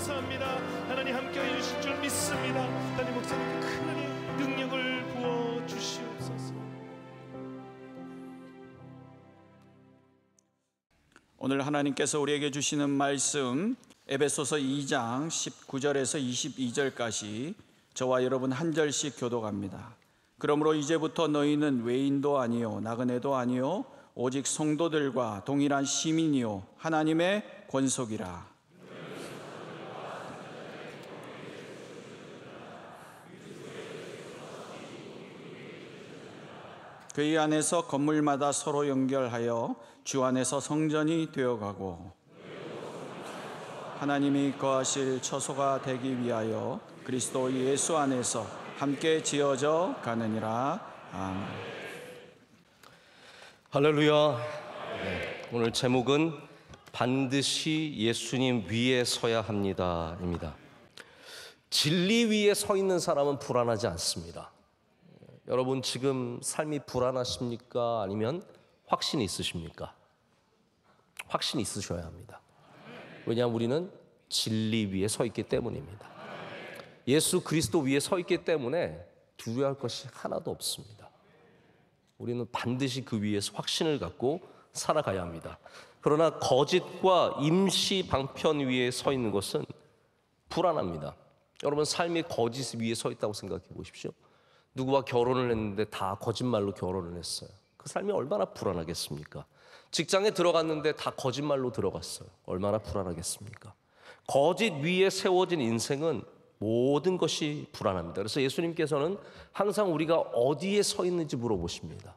감사합니다. 하나님 함께해 주실 줄 믿습니다. 하나님 목사님께 큰 능력을 부어 주시옵소서. 오늘 하나님께서 우리에게 주시는 말씀 에베소서 2장 19절에서 22절까지 저와 여러분 한 절씩 교독합니다. 그러므로 이제부터 너희는 외인도 아니요 나그네도 아니요 오직 성도들과 동일한 시민이요 하나님의 권속이라. 그의 안에서 건물마다 서로 연결하여 주 안에서 성전이 되어가고 하나님이 거하실 처소가 되기 위하여 그리스도 예수 안에서 함께 지어져 가느니라. 아멘. 할렐루야. 네, 오늘 제목은 반드시 예수님 위에 서야 합니다입니다. 진리 위에 서 있는 사람은 불안하지 않습니다. 여러분 지금 삶이 불안하십니까? 아니면 확신이 있으십니까? 확신이 있으셔야 합니다. 왜냐하면 우리는 진리 위에 서 있기 때문입니다. 예수 그리스도 위에 서 있기 때문에 두려워할 것이 하나도 없습니다. 우리는 반드시 그 위에서 확신을 갖고 살아가야 합니다. 그러나 거짓과 임시 방편 위에 서 있는 것은 불안합니다. 여러분 삶이 거짓 위에 서 있다고 생각해 보십시오. 누구와 결혼을 했는데 다 거짓말로 결혼을 했어요. 그 삶이 얼마나 불안하겠습니까? 직장에 들어갔는데 다 거짓말로 들어갔어요. 얼마나 불안하겠습니까? 거짓 위에 세워진 인생은 모든 것이 불안합니다. 그래서 예수님께서는 항상 우리가 어디에 서 있는지 물어보십니다.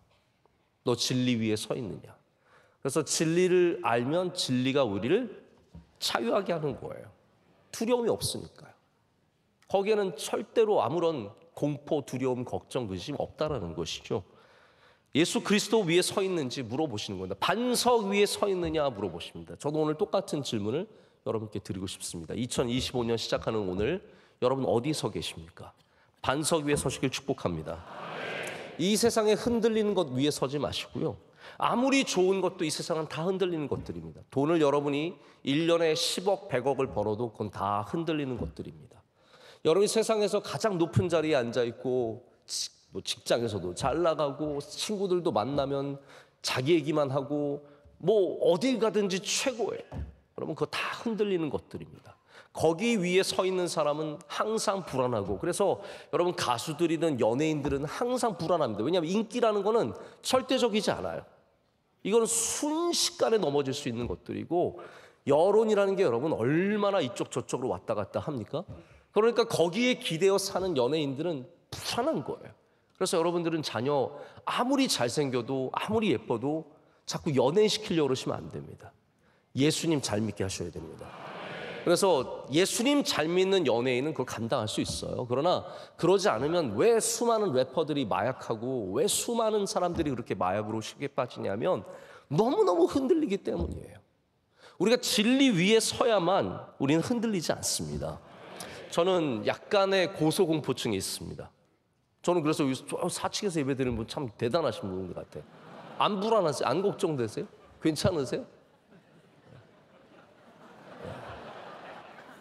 너 진리 위에 서 있느냐? 그래서 진리를 알면 진리가 우리를 자유하게 하는 거예요. 두려움이 없으니까요. 거기에는 절대로 아무런 공포, 두려움, 걱정, 의심 없다라는 것이죠. 예수 그리스도 위에 서 있는지 물어보시는 겁니다. 반석 위에 서 있느냐 물어보십니다. 저도 오늘 똑같은 질문을 여러분께 드리고 싶습니다. 2025년 시작하는 오늘 여러분 어디 서 계십니까? 반석 위에 서시길 축복합니다. 이 세상에 흔들리는 것 위에 서지 마시고요. 아무리 좋은 것도 이 세상은 다 흔들리는 것들입니다. 돈을 여러분이 1년에 10억, 100억을 벌어도 그건 다 흔들리는 것들입니다. 여러분이 세상에서 가장 높은 자리에 앉아있고 직장에서도 잘 나가고 친구들도 만나면 자기 얘기만 하고 어딜 가든지 최고예요. 여러분 그거 다 흔들리는 것들입니다. 거기 위에 서 있는 사람은 항상 불안하고, 그래서 여러분 가수들이든 연예인들은 항상 불안합니다. 왜냐하면 인기라는 거는 절대적이지 않아요. 이거는 순식간에 넘어질 수 있는 것들이고, 여론이라는 게 여러분 얼마나 이쪽 저쪽으로 왔다 갔다 합니까? 그러니까 거기에 기대어 사는 연예인들은 불안한 거예요. 그래서 여러분들은 자녀 아무리 잘생겨도 아무리 예뻐도 자꾸 연예인 시키려고 그러시면 안 됩니다. 예수님 잘 믿게 하셔야 됩니다. 그래서 예수님 잘 믿는 연예인은 그걸 감당할 수 있어요. 그러나 그러지 않으면 왜 수많은 래퍼들이 마약하고 왜 수많은 사람들이 그렇게 마약으로 쉽게 빠지냐면 너무너무 흔들리기 때문이에요. 우리가 진리 위에 서야만 우리는 흔들리지 않습니다. 저는 약간의 고소공포증이 있습니다. 저는 그래서 4층에서 예배드리는 분 참 대단하신 분인 것 같아요. 안 불안하세요? 안 걱정되세요? 괜찮으세요?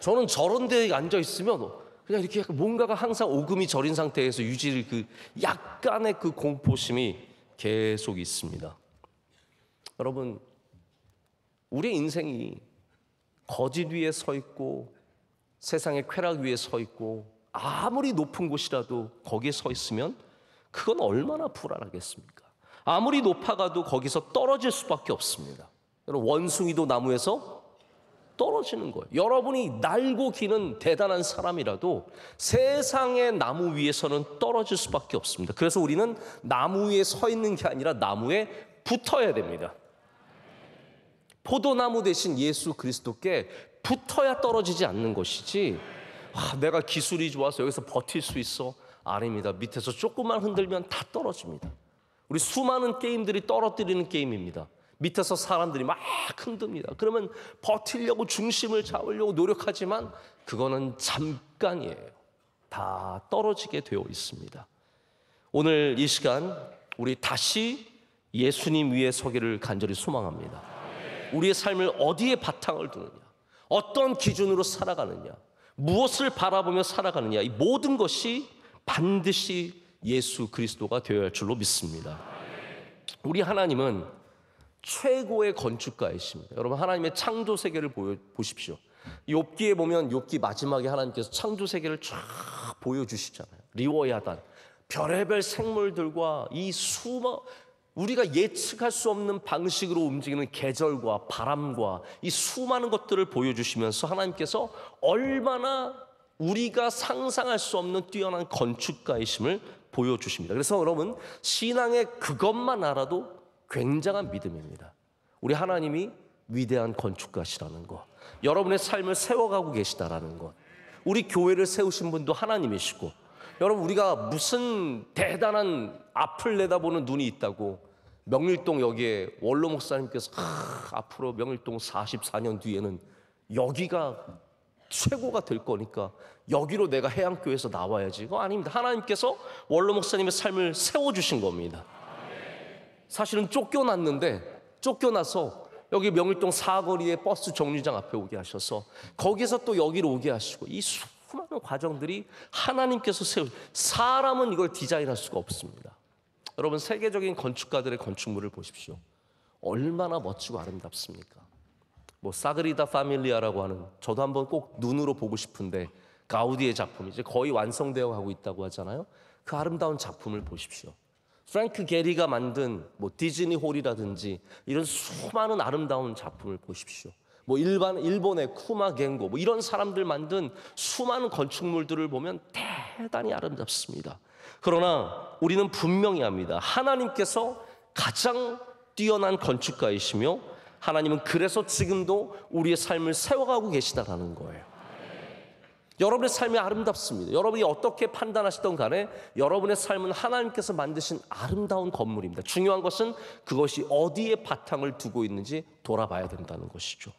저는 저런 데에 앉아 있으면 그냥 이렇게 약간 뭔가가 항상 오금이 저린 상태에서 유지를 약간의 그 공포심이 계속 있습니다. 여러분, 우리의 인생이 거짓 위에 서 있고 세상의 쾌락 위에 서 있고 아무리 높은 곳이라도 거기에 서 있으면 그건 얼마나 불안하겠습니까? 아무리 높아가도 거기서 떨어질 수밖에 없습니다. 여러분, 원숭이도 나무에서 떨어지는 거예요. 여러분이 날고 기는 대단한 사람이라도 세상의 나무 위에서는 떨어질 수밖에 없습니다. 그래서 우리는 나무 위에 서 있는 게 아니라 나무에 붙어야 됩니다. 포도나무 대신 예수 그리스도께 붙어야 떨어지지 않는 것이지, 내가 기술이 좋아서 여기서 버틸 수 있어. 아닙니다. 밑에서 조금만 흔들면 다 떨어집니다. 우리 수많은 게임들이 떨어뜨리는 게임입니다. 밑에서 사람들이 막 흔듭니다. 그러면 버티려고 중심을 잡으려고 노력하지만 그거는 잠깐이에요. 다 떨어지게 되어 있습니다. 오늘 이 시간 우리 다시 예수님 위에 서기를 간절히 소망합니다. 우리의 삶을 어디에 바탕을 두느냐, 어떤 기준으로 살아가느냐, 무엇을 바라보며 살아가느냐, 이 모든 것이 반드시 예수 그리스도가 되어야 할 줄로 믿습니다. 우리 하나님은 최고의 건축가이십니다. 여러분, 하나님의 창조 세계를 보십시오. 욥기에 보면 욥기 마지막에 하나님께서 창조 세계를 쫙 보여주시잖아요. 리워야단, 별의별 생물들과 이 우리가 예측할 수 없는 방식으로 움직이는 계절과 바람과 이 수많은 것들을 보여주시면서 하나님께서 얼마나 우리가 상상할 수 없는 뛰어난 건축가이심을 보여주십니다. 그래서 여러분, 신앙의 그것만 알아도 굉장한 믿음입니다. 우리 하나님이 위대한 건축가시라는 것, 여러분의 삶을 세워가고 계시다라는 것, 우리 교회를 세우신 분도 하나님이시고, 여러분, 우리가 무슨 대단한 앞을 내다보는 눈이 있다고 명일동 여기에 원로 목사님께서 앞으로 명일동 44년 뒤에는 여기가 최고가 될 거니까 여기로 내가 해양교회에서 나와야지. 그거 아닙니다. 하나님께서 원로 목사님의 삶을 세워주신 겁니다. 사실은 쫓겨나서 여기 명일동 사거리에 버스 정류장 앞에 오게 하셔서 거기서 또 여기로 오게 하시고, 이 수많은 과정들이 하나님께서 사람은 이걸 디자인할 수가 없습니다. 여러분, 세계적인 건축가들의 건축물을 보십시오. 얼마나 멋지고 아름답습니까? 뭐 사그리다 파밀리아라고 하는, 저도 한번 꼭 눈으로 보고 싶은데 가우디의 작품이 이제 거의 완성되어 가고 있다고 하잖아요. 그 아름다운 작품을 보십시오. 프랭크 게리가 만든 뭐 디즈니 홀이라든지 이런 수많은 아름다운 작품을 보십시오. 뭐 일본의 쿠마 겐고, 뭐 이런 사람들 만든 수많은 건축물들을 보면 대단히 아름답습니다. 그러나 우리는 분명히 합니다. 하나님께서 가장 뛰어난 건축가이시며 하나님은 그래서 지금도 우리의 삶을 세워가고 계시다라는 거예요. 여러분의 삶이 아름답습니다. 여러분이 어떻게 판단하시던 간에 여러분의 삶은 하나님께서 만드신 아름다운 건물입니다. 중요한 것은 그것이 어디에 바탕을 두고 있는지 돌아봐야 된다는 것이죠.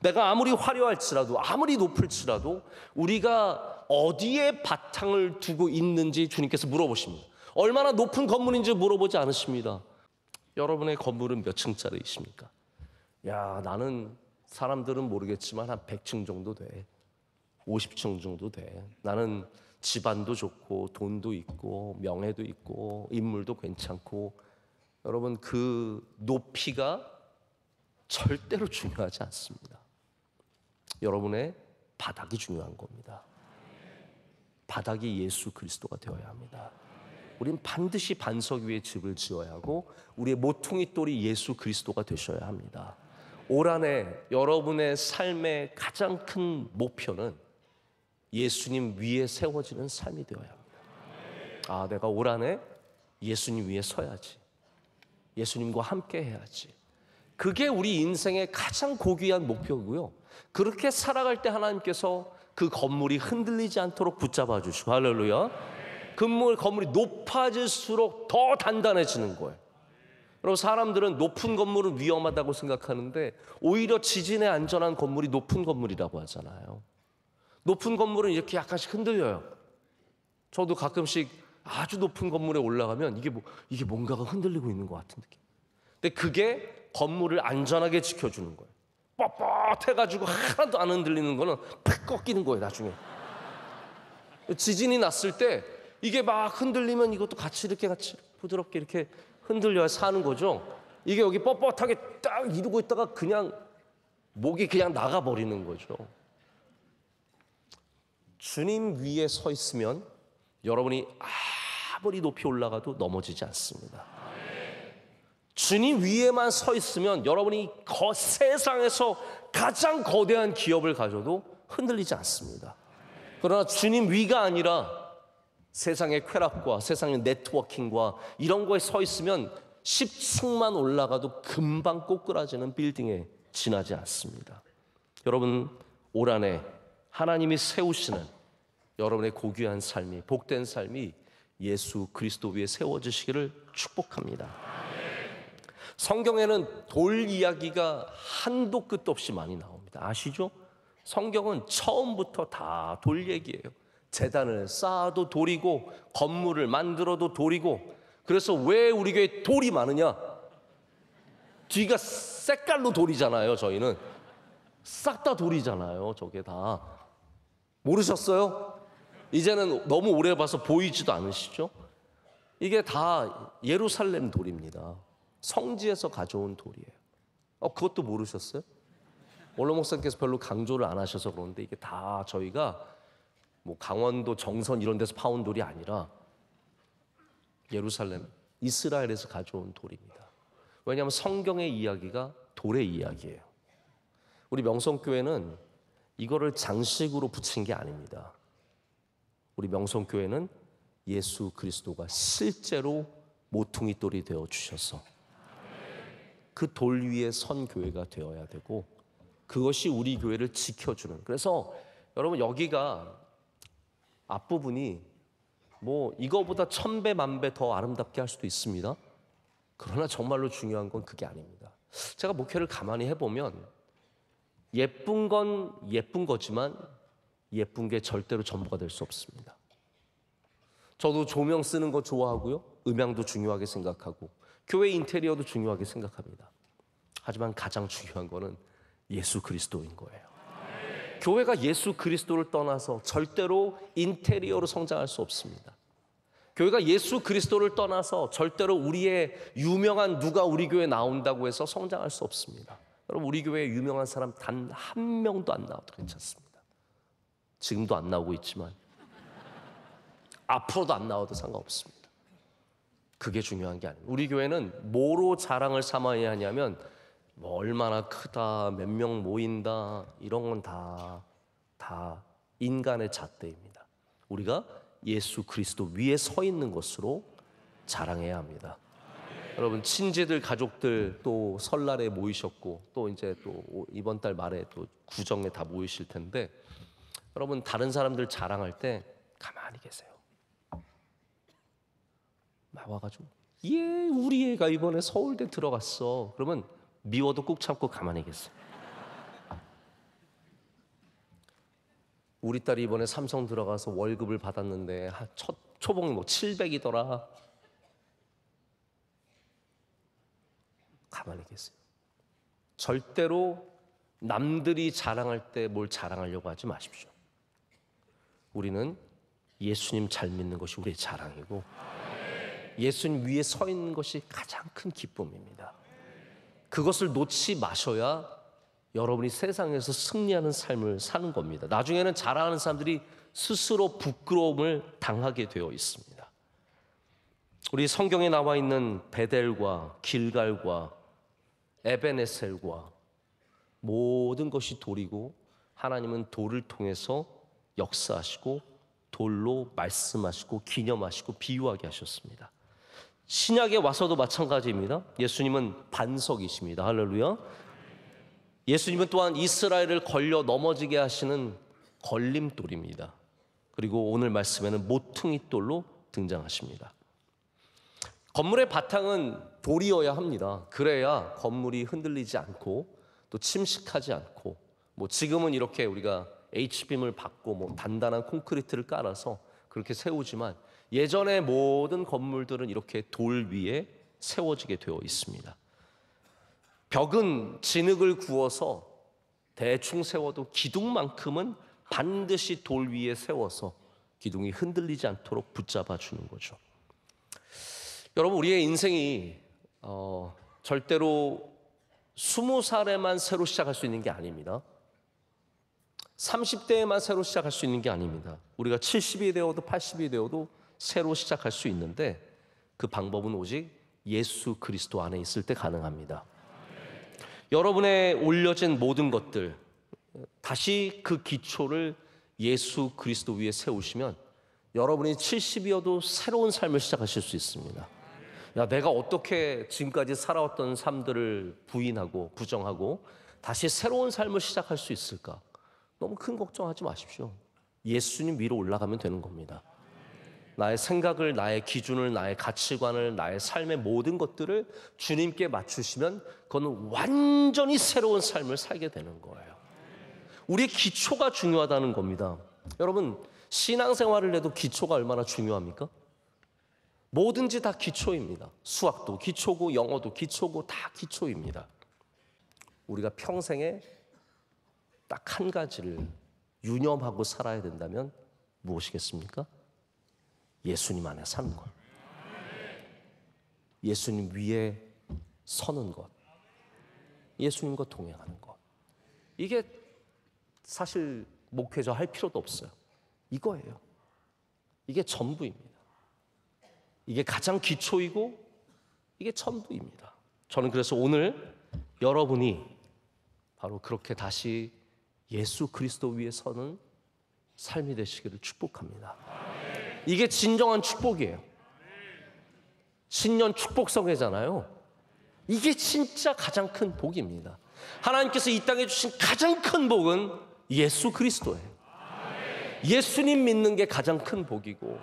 내가 아무리 화려할지라도, 아무리 높을지라도 우리가 어디에 바탕을 두고 있는지 주님께서 물어보십니다. 얼마나 높은 건물인지 물어보지 않으십니다. 여러분의 건물은 몇 층짜리이십니까? 야, 나는, 사람들은 모르겠지만 한 100층 정도 돼. 50층 정도 돼. 나는 집안도 좋고 돈도 있고 명예도 있고 인물도 괜찮고. 여러분, 그 높이가 절대로 중요하지 않습니다. 여러분의 바닥이 중요한 겁니다. 바닥이 예수 그리스도가 되어야 합니다. 우리는 반드시 반석 위에 집을 지어야 하고 우리의 모퉁이 돌이 예수 그리스도가 되셔야 합니다. 올 한해 여러분의 삶의 가장 큰 목표는 예수님 위에 세워지는 삶이 되어야 합니다. 아, 내가 올 한해 예수님 위에 서야지. 예수님과 함께 해야지. 그게 우리 인생의 가장 고귀한 목표고요. 그렇게 살아갈 때 하나님께서 그 건물이 흔들리지 않도록 붙잡아 주시고, 할렐루야. 건물이 높아질수록 더 단단해지는 거예요. 여러분, 사람들은 높은 건물은 위험하다고 생각하는데 오히려 지진에 안전한 건물이 높은 건물이라고 하잖아요. 높은 건물은 이렇게 약간씩 흔들려요. 저도 가끔씩 아주 높은 건물에 올라가면 이게 뭔가가 흔들리고 있는 것 같은 느낌. 근데 그게 건물을 안전하게 지켜주는 거예요. 뻣뻣해가지고 하나도 안 흔들리는 거는 팍 꺾이는 거예요, 나중에. 지진이 났을 때 이게 막 흔들리면 이것도 같이 부드럽게 이렇게 흔들려야 사는 거죠. 이게 여기 뻣뻣하게 딱 이러고 있다가 그냥 목이 그냥 나가버리는 거죠. 주님 위에 서 있으면 여러분이 아무리 높이 올라가도 넘어지지 않습니다. 주님 위에만 서 있으면 여러분이 세상에서 가장 거대한 기업을 가져도 흔들리지 않습니다. 그러나 주님 위가 아니라 세상의 쾌락과 세상의 네트워킹과 이런 거에 서 있으면 10층만 올라가도 금방 꼬꾸라지는 빌딩에 지나지 않습니다. 여러분, 올 한해 하나님이 세우시는 여러분의 고귀한 삶이, 복된 삶이 예수 그리스도 위에 세워지시기를 축복합니다. 성경에는 돌 이야기가 한도 끝도 없이 많이 나옵니다. 아시죠? 성경은 처음부터 다 돌 얘기예요. 제단을 쌓아도 돌이고 건물을 만들어도 돌이고. 그래서 왜 우리 교회에 돌이 많으냐? 뒤가 색깔로 돌이잖아요. 저희는 싹 다 돌이잖아요. 저게 다. 모르셨어요? 이제는 너무 오래 봐서 보이지도 않으시죠? 이게 다 예루살렘 돌입니다. 성지에서 가져온 돌이에요. 그것도 모르셨어요? 원로 목사님께서 별로 강조를 안 하셔서 그러는데 이게 다 저희가 뭐 강원도 정선 이런 데서 파온 돌이 아니라 예루살렘, 이스라엘에서 가져온 돌입니다. 왜냐하면 성경의 이야기가 돌의 이야기예요. 우리 명성교회는 이거를 장식으로 붙인 게 아닙니다. 우리 명성교회는 예수 그리스도가 실제로 모퉁이 돌이 되어 주셔서 그 돌 위에 선 교회가 되어야 되고 그것이 우리 교회를 지켜주는. 그래서 여러분 여기가 앞부분이 뭐 이거보다 1000배 만배 더 아름답게 할 수도 있습니다. 그러나 정말로 중요한 건 그게 아닙니다. 제가 목회를 가만히 해보면 예쁜 건 예쁜 거지만 예쁜 게 절대로 전부가 될 수 없습니다. 저도 조명 쓰는 거 좋아하고요. 음향도 중요하게 생각하고 교회 인테리어도 중요하게 생각합니다. 하지만 가장 중요한 거는 예수 그리스도인 거예요. 교회가 예수 그리스도를 떠나서 절대로 인테리어로 성장할 수 없습니다. 교회가 예수 그리스도를 떠나서 절대로 우리의 유명한 누가 우리 교회에 나온다고 해서 성장할 수 없습니다. 여러분 우리 교회에 유명한 사람 단 한 명도 안 나와도 괜찮습니다. 지금도 안 나오고 있지만 앞으로도 안 나와도 상관없습니다. 그게 중요한 게 아닙니다. 우리 교회는 뭐로 자랑을 삼아야 하냐면 뭐 얼마나 크다, 몇 명 모인다 이런 건 다 인간의 잣대입니다. 우리가 예수 그리스도 위에 서 있는 것으로 자랑해야 합니다. 여러분 친지들 가족들 또 설날에 모이셨고 또 이제 또 이번 달 말에 또 구정에 다 모이실 텐데 여러분 다른 사람들 자랑할 때 가만히 계세요. 나와가지고 우리 애가 이번에 서울대 들어갔어. 그러면 미워도 꾹 참고 가만히 계세요. 우리 딸이 이번에 삼성 들어가서 월급을 받았는데 초봉 뭐 700이더라. 가만히 계세요. 절대로 남들이 자랑할 때 뭘 자랑하려고 하지 마십시오. 우리는 예수님 잘 믿는 것이 우리의 자랑이고 예수님 위에 서 있는 것이 가장 큰 기쁨입니다. 그것을 놓지 마셔야 여러분이 세상에서 승리하는 삶을 사는 겁니다. 나중에는 자랑하는 사람들이 스스로 부끄러움을 당하게 되어 있습니다. 우리 성경에 나와 있는 베델과 길갈과 에베네셀과 모든 것이 돌이고 하나님은 돌을 통해서 역사하시고 돌로 말씀하시고 기념하시고 비유하게 하셨습니다. 신약에 와서도 마찬가지입니다. 예수님은 반석이십니다. 할렐루야. 예수님은 또한 이스라엘을 걸려 넘어지게 하시는 걸림돌입니다. 그리고 오늘 말씀에는 모퉁이 돌로 등장하십니다. 건물의 바탕은 돌이어야 합니다. 그래야 건물이 흔들리지 않고 또 침식하지 않고 뭐 지금은 이렇게 우리가 H빔을 받고 뭐 단단한 콘크리트를 깔아서 그렇게 세우지만 예전의 모든 건물들은 이렇게 돌 위에 세워지게 되어 있습니다. 벽은 진흙을 구워서 대충 세워도 기둥만큼은 반드시 돌 위에 세워서 기둥이 흔들리지 않도록 붙잡아 주는 거죠. 여러분 우리의 인생이 절대로 20살에만 새로 시작할 수 있는 게 아닙니다. 30대에만 새로 시작할 수 있는 게 아닙니다. 우리가 70이 되어도 80이 되어도 새로 시작할 수 있는데 그 방법은 오직 예수 그리스도 안에 있을 때 가능합니다. 여러분의 올려진 모든 것들 다시 그 기초를 예수 그리스도 위에 세우시면 여러분이 70이어도 새로운 삶을 시작하실 수 있습니다. 야, 내가 어떻게 지금까지 살아왔던 삶들을 부인하고 부정하고 다시 새로운 삶을 시작할 수 있을까? 너무 큰 걱정하지 마십시오. 예수님 위로 올라가면 되는 겁니다. 나의 생각을, 나의 기준을, 나의 가치관을, 나의 삶의 모든 것들을 주님께 맞추시면 그건 완전히 새로운 삶을 살게 되는 거예요. 우리의 기초가 중요하다는 겁니다. 여러분, 신앙생활을 해도 기초가 얼마나 중요합니까? 뭐든지 다 기초입니다. 수학도 기초고 영어도 기초고 다 기초입니다. 우리가 평생에 딱 한 가지를 유념하고 살아야 된다면 무엇이겠습니까? 예수님 안에 사는 것. 예수님 위에 서는 것. 예수님과 동행하는 것. 이게 사실 목회자 할 필요도 없어요. 이거예요. 이게 전부입니다. 이게 가장 기초이고 이게 전부입니다. 저는 그래서 오늘 여러분이 바로 그렇게 다시 예수 그리스도 위에 서는 삶이 되시기를 축복합니다. 이게 진정한 축복이에요. 신년 축복성회잖아요. 이게 진짜 가장 큰 복입니다. 하나님께서 이 땅에 주신 가장 큰 복은 예수 그리스도예요. 예수님 믿는 게 가장 큰 복이고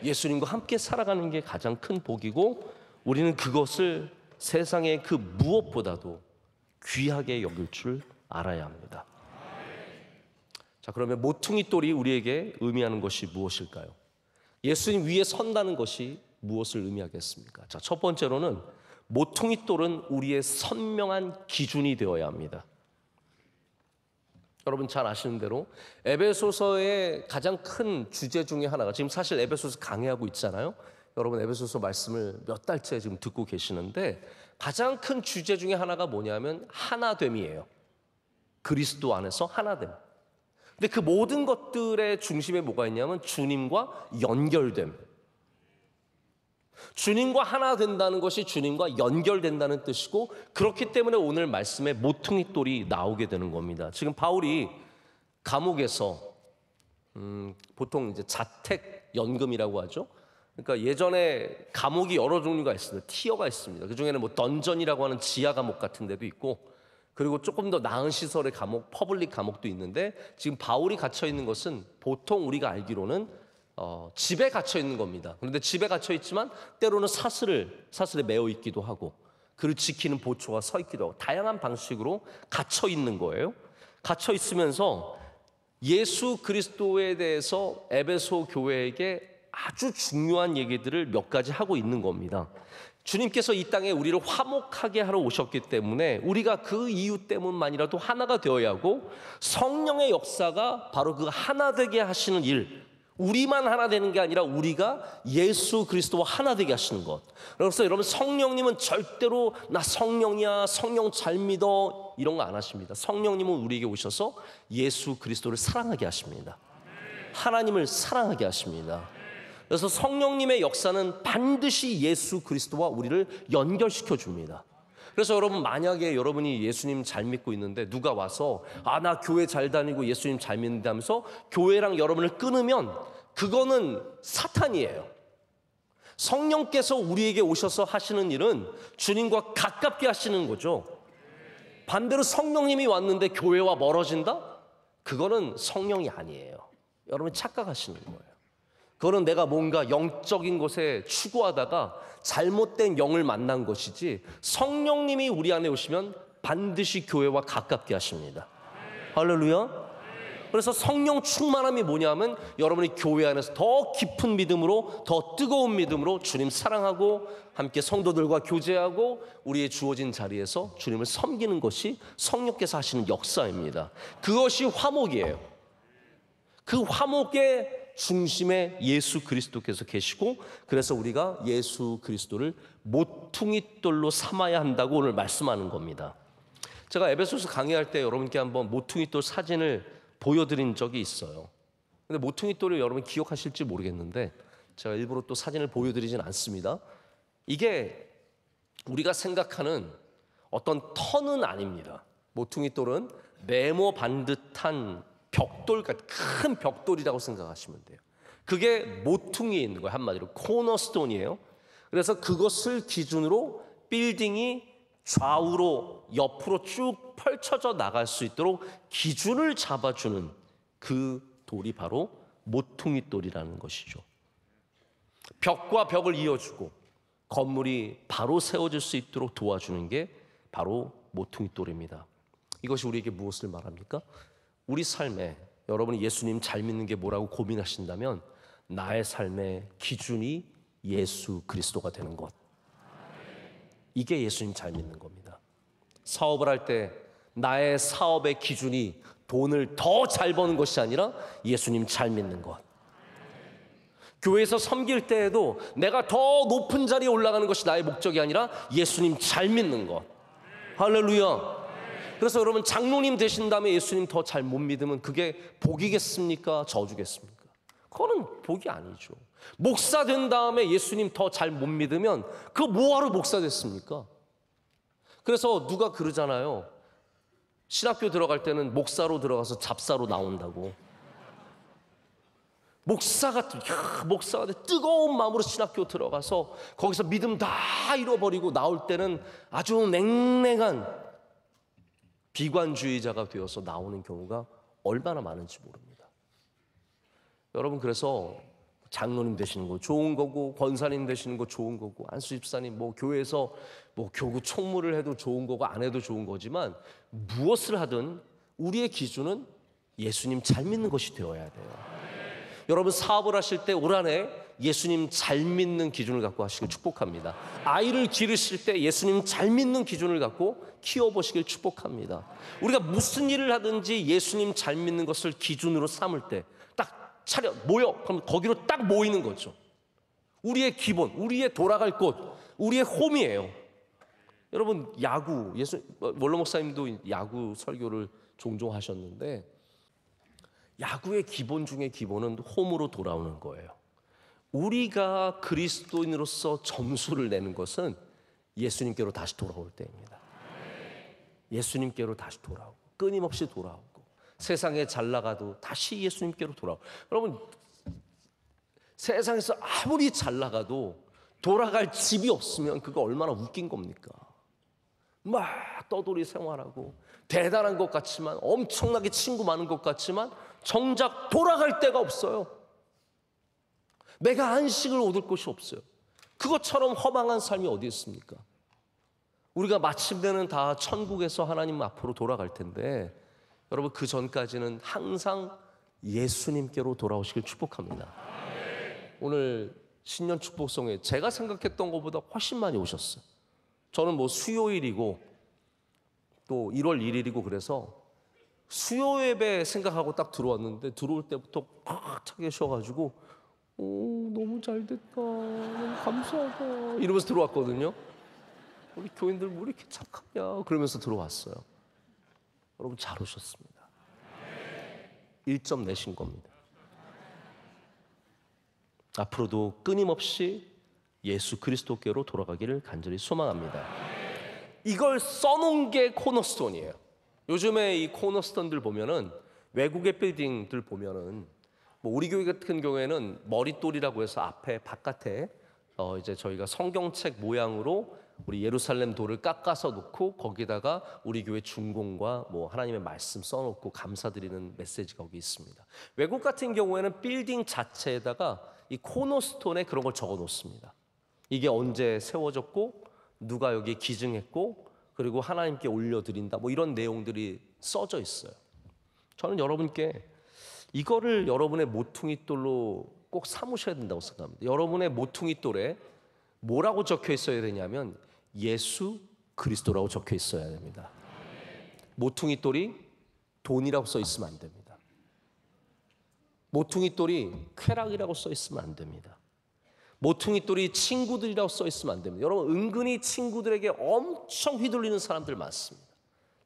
예수님과 함께 살아가는 게 가장 큰 복이고 우리는 그것을 세상의 그 무엇보다도 귀하게 여길 줄 알아야 합니다. 자, 그러면 모퉁이 돌이 우리에게 의미하는 것이 무엇일까요? 예수님 위에 선다는 것이 무엇을 의미하겠습니까? 자, 첫 번째로는 모퉁이 돌은 우리의 선명한 기준이 되어야 합니다. 여러분 잘 아시는 대로 에베소서의 가장 큰 주제 중에 하나가 지금 사실 에베소서 강의하고 있잖아요. 여러분 에베소서 말씀을 몇 달째 지금 듣고 계시는데 가장 큰 주제 중에 하나가 뭐냐면 하나됨이에요. 그리스도 안에서 하나됨. 근데 그 모든 것들의 중심에 뭐가 있냐면 주님과 연결됨. 주님과 하나 된다는 것이 주님과 연결된다는 뜻이고 그렇기 때문에 오늘 말씀에 모퉁이 돌이 나오게 되는 겁니다. 지금 바울이 감옥에서 보통 이제 자택 연금이라고 하죠. 그러니까 예전에 감옥이 여러 종류가 있습니다. 티어가 있습니다. 그 중에는 뭐 던전이라고 하는 지하 감옥 같은 데도 있고 그리고 조금 더 나은 시설의 감옥, 퍼블릭 감옥도 있는데 지금 바울이 갇혀 있는 것은 보통 우리가 알기로는 집에 갇혀 있는 겁니다. 그런데 집에 갇혀 있지만 때로는 사슬에 매어 있기도 하고 그를 지키는 보초가 서 있기도 하고 다양한 방식으로 갇혀 있는 거예요. 갇혀 있으면서 예수 그리스도에 대해서 에베소 교회에게 아주 중요한 얘기들을 몇 가지 하고 있는 겁니다. 주님께서 이 땅에 우리를 화목하게 하러 오셨기 때문에 우리가 그 이유 때문만이라도 하나가 되어야 하고 성령의 역사가 바로 그 하나 되게 하시는 일, 우리만 하나 되는 게 아니라 우리가 예수 그리스도와 하나 되게 하시는 것. 그래서 여러분 성령님은 절대로 나 성령이야, 성령 잘 믿어 이런 거 안 하십니다. 성령님은 우리에게 오셔서 예수 그리스도를 사랑하게 하십니다. 하나님을 사랑하게 하십니다. 그래서 성령님의 역사는 반드시 예수 그리스도와 우리를 연결시켜 줍니다. 그래서 여러분 만약에 여러분이 예수님 잘 믿고 있는데 누가 와서 나 교회 잘 다니고 예수님 잘 믿는다면서 교회랑 여러분을 끊으면 그거는 사탄이에요. 성령께서 우리에게 오셔서 하시는 일은 주님과 가깝게 하시는 거죠. 반대로 성령님이 왔는데 교회와 멀어진다? 그거는 성령이 아니에요. 여러분 착각하시는 거예요. 그거는 내가 뭔가 영적인 것에 추구하다가 잘못된 영을 만난 것이지 성령님이 우리 안에 오시면 반드시 교회와 가깝게 하십니다. 할렐루야. 그래서 성령 충만함이 뭐냐면 여러분이 교회 안에서 더 깊은 믿음으로 더 뜨거운 믿음으로 주님 사랑하고 함께 성도들과 교제하고 우리의 주어진 자리에서 주님을 섬기는 것이 성령께서 하시는 역사입니다. 그것이 화목이에요. 그 화목의 중심에 예수 그리스도께서 계시고 그래서 우리가 예수 그리스도를 모퉁이돌로 삼아야 한다고 오늘 말씀하는 겁니다. 제가 에베소서 강의할 때 여러분께 한번 모퉁이돌 사진을 보여드린 적이 있어요. 근데 모퉁이돌을 여러분 기억하실지 모르겠는데 제가 일부러 또 사진을 보여드리진 않습니다. 이게 우리가 생각하는 어떤 턴은 아닙니다. 모퉁이돌은 네모 반듯한 벽돌 같은 큰 벽돌이라고 생각하시면 돼요. 그게 모퉁이에 있는 거예요. 한마디로 코너스톤이에요. 그래서 그것을 기준으로 빌딩이 좌우로 옆으로 쭉 펼쳐져 나갈 수 있도록 기준을 잡아주는 그 돌이 바로 모퉁이돌이라는 것이죠. 벽과 벽을 이어주고 건물이 바로 세워질 수 있도록 도와주는 게 바로 모퉁이돌입니다. 이것이 우리에게 무엇을 말합니까? 우리 삶에 여러분이 예수님 잘 믿는 게 뭐라고 고민하신다면 나의 삶의 기준이 예수 그리스도가 되는 것. 이게 예수님 잘 믿는 겁니다. 사업을 할 때 나의 사업의 기준이 돈을 더 잘 버는 것이 아니라 예수님 잘 믿는 것. 교회에서 섬길 때에도 내가 더 높은 자리에 올라가는 것이 나의 목적이 아니라 예수님 잘 믿는 것. 할렐루야. 그래서 여러분, 장로님 되신 다음에 예수님 더 잘 못 믿으면 그게 복이겠습니까? 저주겠습니까? 그거는 복이 아니죠. 목사 된 다음에 예수님 더 잘 못 믿으면 그거 뭐하러 목사 됐습니까? 그래서 누가 그러잖아요. 신학교 들어갈 때는 목사로 들어가서 잡사로 나온다고. 목사가 뜨거운 마음으로 신학교 들어가서 거기서 믿음 다 잃어버리고 나올 때는 아주 냉랭한 비관주의자가 되어서 나오는 경우가 얼마나 많은지 모릅니다. 여러분, 그래서 장로님 되시는 거 좋은 거고, 권사님 되시는 거 좋은 거고, 안수 집사님 교회에서 교구 총무를 해도 좋은 거고 안 해도 좋은 거지만, 무엇을 하든 우리의 기준은 예수님 잘 믿는 것이 되어야 돼요. 여러분, 사업을 하실 때 올 한해 예수님 잘 믿는 기준을 갖고 하시길 축복합니다. 아이를 기르실 때 예수님 잘 믿는 기준을 갖고 키워보시길 축복합니다. 우리가 무슨 일을 하든지 예수님 잘 믿는 것을 기준으로 삼을 때 딱 차려 모여, 그럼 거기로 딱 모이는 거죠. 우리의 기본, 우리의 돌아갈 곳, 우리의 홈이에요. 여러분, 야구, 원로 목사님도 야구 설교를 종종 하셨는데, 야구의 기본 중에 기본은 홈으로 돌아오는 거예요. 우리가 그리스도인으로서 점수를 내는 것은 예수님께로 다시 돌아올 때입니다. 예수님께로 다시 돌아오고, 끊임없이 돌아오고, 세상에 잘 나가도 다시 예수님께로 돌아오고. 여러분, 세상에서 아무리 잘 나가도 돌아갈 집이 없으면 그거 얼마나 웃긴 겁니까? 막 떠돌이 생활하고 대단한 것 같지만, 엄청나게 친구 많은 것 같지만 정작 돌아갈 데가 없어요. 내가 안식을 얻을 곳이 없어요. 그것처럼 허망한 삶이 어디 있습니까? 우리가 마침내는 다 천국에서 하나님 앞으로 돌아갈 텐데, 여러분, 그 전까지는 항상 예수님께로 돌아오시길 축복합니다. 오늘 신년 축복송에 제가 생각했던 것보다 훨씬 많이 오셨어요. 저는 수요일이고 또 1월 1일이고 그래서 수요 예배 생각하고 딱 들어왔는데, 들어올 때부터 꽉 차 계셔가지고 너무 잘 됐다, 너무 감사하다 이러면서 들어왔거든요. 우리 교인들 왜 이렇게 착하냐 그러면서 들어왔어요. 여러분, 잘 오셨습니다. 1점 내신 겁니다. 앞으로도 끊임없이 예수 그리스도께로 돌아가기를 간절히 소망합니다. 이걸 써놓은 게 코너스톤이에요. 요즘에 이 코너스톤들 보면은, 외국의 빌딩들 보면은, 우리 교회 같은 경우에는 머릿돌이라고 해서 앞에 바깥에 이제 저희가 성경책 모양으로 우리 예루살렘 돌을 깎아서 놓고 거기다가 우리 교회 준공과 하나님의 말씀 써놓고 감사드리는 메시지가 거기 있습니다. 외국 같은 경우에는 빌딩 자체에다가 이 코너스톤에 그런 걸 적어 놓습니다. 이게 언제 세워졌고 누가 여기에 기증했고 그리고 하나님께 올려드린다, 이런 내용들이 써져 있어요. 저는 여러분께 이거를 여러분의 모퉁이돌로 꼭 삼으셔야 된다고 생각합니다. 여러분의 모퉁이돌에 뭐라고 적혀 있어야 되냐면 예수 그리스도라고 적혀 있어야 됩니다. 모퉁이돌이 돈이라고 써 있으면 안 됩니다. 모퉁이돌이 쾌락이라고 써 있으면 안 됩니다. 모퉁이돌이 친구들이라고 써 있으면 안 됩니다. 여러분, 은근히 친구들에게 엄청 휘둘리는 사람들 많습니다.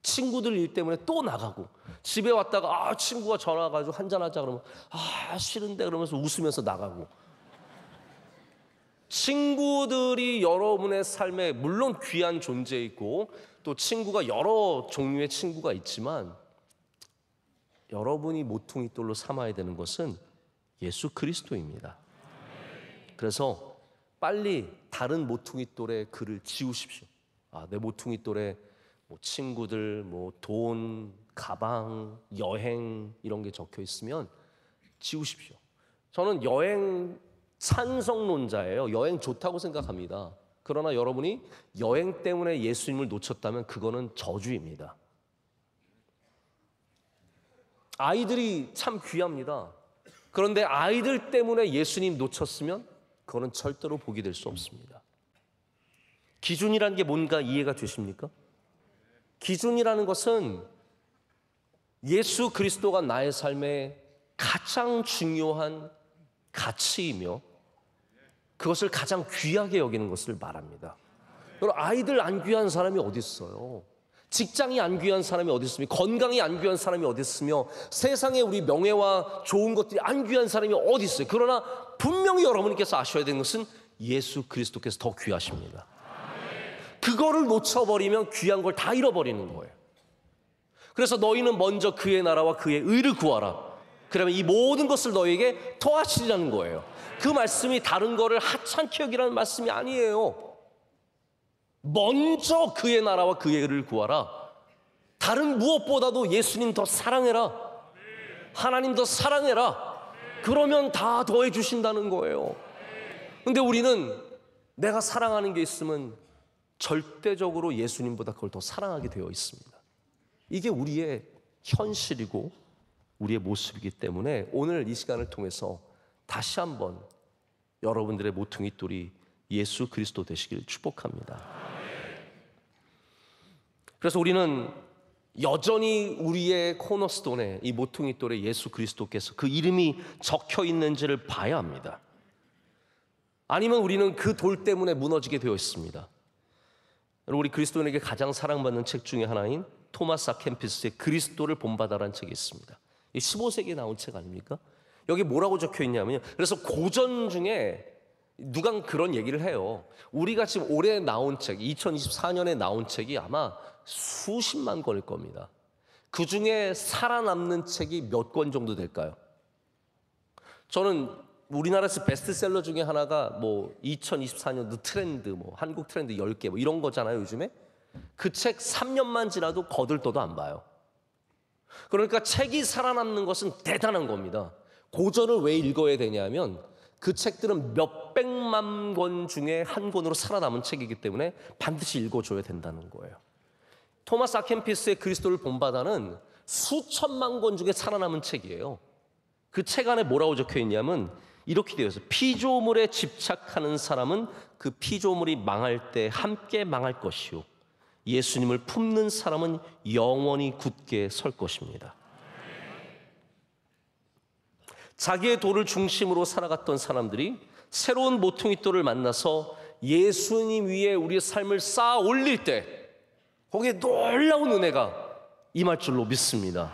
친구들 일 때문에 또 나가고, 집에 왔다가 친구가 전화 와가지고 한잔하자 그러면 싫은데 그러면서 웃으면서 나가고. 친구들이 여러분의 삶에 물론 귀한 존재이고 또 친구가 여러 종류의 친구가 있지만, 여러분이 모퉁이돌로 삼아야 되는 것은 예수 그리스도입니다. 그래서 빨리 다른 모퉁이돌의 글을 지우십시오. 내 모퉁이돌에 친구들, 돈, 가방, 여행 이런 게 적혀 있으면 지우십시오. 저는 여행 찬성론자예요. 여행 좋다고 생각합니다. 그러나 여러분이 여행 때문에 예수님을 놓쳤다면 그거는 저주입니다. 아이들이 참 귀합니다. 그런데 아이들 때문에 예수님 놓쳤으면 그거는 절대로 복이 될 수 없습니다. 기준이라는 게 뭔가 이해가 되십니까? 기준이라는 것은 예수 그리스도가 나의 삶의 가장 중요한 가치이며 그것을 가장 귀하게 여기는 것을 말합니다. 여러분, 아이들 안 귀한 사람이 어디 있어요? 직장이 안 귀한 사람이 어디 있습니까? 건강이 안 귀한 사람이 어디 있으며 세상에 우리 명예와 좋은 것들이 안 귀한 사람이 어디 있어요? 그러나 분명히 여러분께서 아셔야 되는 것은 예수 그리스도께서 더 귀하십니다. 그거를 놓쳐버리면 귀한 걸 다 잃어버리는 거예요. 그래서 너희는 먼저 그의 나라와 그의 의를 구하라. 그러면 이 모든 것을 너희에게 더하시리라는 거예요. 그 말씀이 다른 거를 하찮게 여기라는 말씀이 아니에요. 먼저 그의 나라와 그의 의를 구하라. 다른 무엇보다도 예수님 더 사랑해라. 하나님 더 사랑해라. 그러면 다 더해 주신다는 거예요. 근데 우리는 내가 사랑하는 게 있으면 절대적으로 예수님보다 그걸 더 사랑하게 되어 있습니다. 이게 우리의 현실이고 우리의 모습이기 때문에 오늘 이 시간을 통해서 다시 한번 여러분들의 모퉁이 돌이 예수 그리스도 되시길 축복합니다. 그래서 우리는 여전히 우리의 코너스톤에 이 모퉁이 돌에 예수 그리스도께서 그 이름이 적혀 있는지를 봐야 합니다. 아니면 우리는 그 돌 때문에 무너지게 되어 있습니다. 우리 그리스도인에게 가장 사랑받는 책 중에 하나인 토마스 아 캠피스의 그리스도를 본받아라는 책이 있습니다. 15세기에 나온 책 아닙니까? 여기 뭐라고 적혀 있냐면요. 그래서 고전 중에 누가 그런 얘기를 해요. 우리가 지금 올해 나온 책, 2024년에 나온 책이 아마 수십만 권일 겁니다. 그 중에 살아남는 책이 몇 권 정도 될까요? 저는 우리나라에서 베스트셀러 중에 하나가 뭐 2024년도 트렌드, 뭐 한국 트렌드 10개 뭐 이런 거잖아요, 요즘에. 그 책 3년만 지나도 거들떠도 안 봐요. 그러니까 책이 살아남는 것은 대단한 겁니다. 고전을 왜 읽어야 되냐면 그 책들은 몇백만 권 중에 한 권으로 살아남은 책이기 때문에 반드시 읽어줘야 된다는 거예요. 토마스 아 캠피스의 그리스도를 본받아는 수천만 권 중에 살아남은 책이에요. 그 책 안에 뭐라고 적혀 있냐면 이렇게 되어 있어요. 피조물에 집착하는 사람은 그 피조물이 망할 때 함께 망할 것이요 예수님을 품는 사람은 영원히 굳게 설 것입니다. 자기의 도를 중심으로 살아갔던 사람들이 새로운 모퉁이 돌을 만나서 예수님 위에 우리의 삶을 쌓아 올릴 때 거기에 놀라운 은혜가 임할 줄로 믿습니다.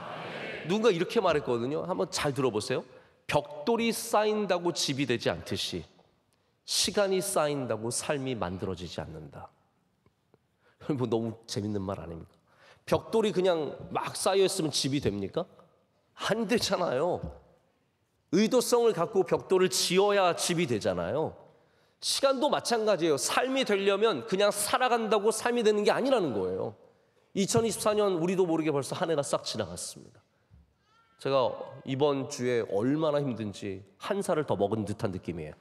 누군가 이렇게 말했거든요. 한번 잘 들어보세요. 벽돌이 쌓인다고 집이 되지 않듯이 시간이 쌓인다고 삶이 만들어지지 않는다. 뭐 너무 재밌는 말 아닙니까? 벽돌이 그냥 막 쌓여있으면 집이 됩니까? 안 되잖아요. 의도성을 갖고 벽돌을 지어야 집이 되잖아요. 시간도 마찬가지예요. 삶이 되려면 그냥 살아간다고 삶이 되는 게 아니라는 거예요. 2024년 우리도 모르게 벌써 한 해가 싹 지나갔습니다. 제가 이번 주에 얼마나 힘든지 한 살을 더 먹은 듯한 느낌이에요.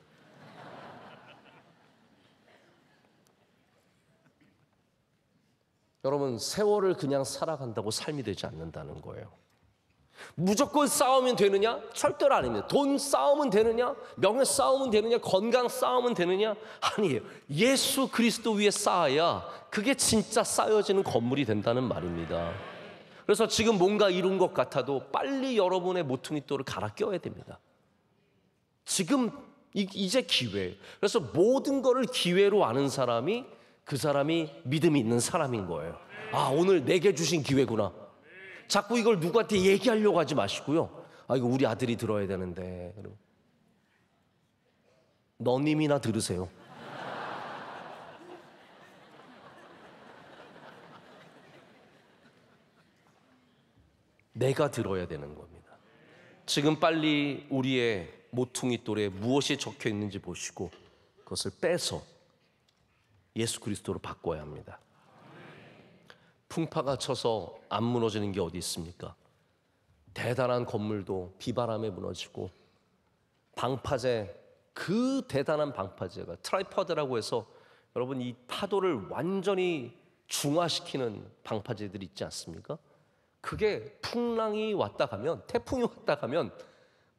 여러분, 세월을 그냥 살아간다고 삶이 되지 않는다는 거예요. 무조건 싸우면 되느냐? 절대로 아닙니다. 돈 싸우면 되느냐? 명예 싸우면 되느냐? 건강 싸우면 되느냐? 아니에요. 예수 그리스도 위에 쌓아야 그게 진짜 쌓여지는 건물이 된다는 말입니다. 그래서 지금 뭔가 이룬 것 같아도 빨리 여러분의 모퉁이 돌을 갈아 껴야 됩니다. 지금 이제 기회예요. 그래서 모든 거를 기회로 아는 사람이 그 사람이 믿음이 있는 사람인 거예요. 아, 오늘 내게 주신 기회구나. 자꾸 이걸 누구한테 얘기하려고 하지 마시고요. 아, 이거 우리 아들이 들어야 되는데. 너님이나 들으세요. 내가 들어야 되는 겁니다. 지금 빨리 우리의 모퉁이 돌에 무엇이 적혀 있는지 보시고 그것을 빼서 예수 그리스도로 바꿔야 합니다. 풍파가 쳐서 안 무너지는 게 어디 있습니까? 대단한 건물도 비바람에 무너지고 방파제, 그 대단한 방파제가 트라이퍼드라고 해서 여러분 이 파도를 완전히 중화시키는 방파제들이 있지 않습니까? 그게 풍랑이 왔다 가면, 태풍이 왔다 가면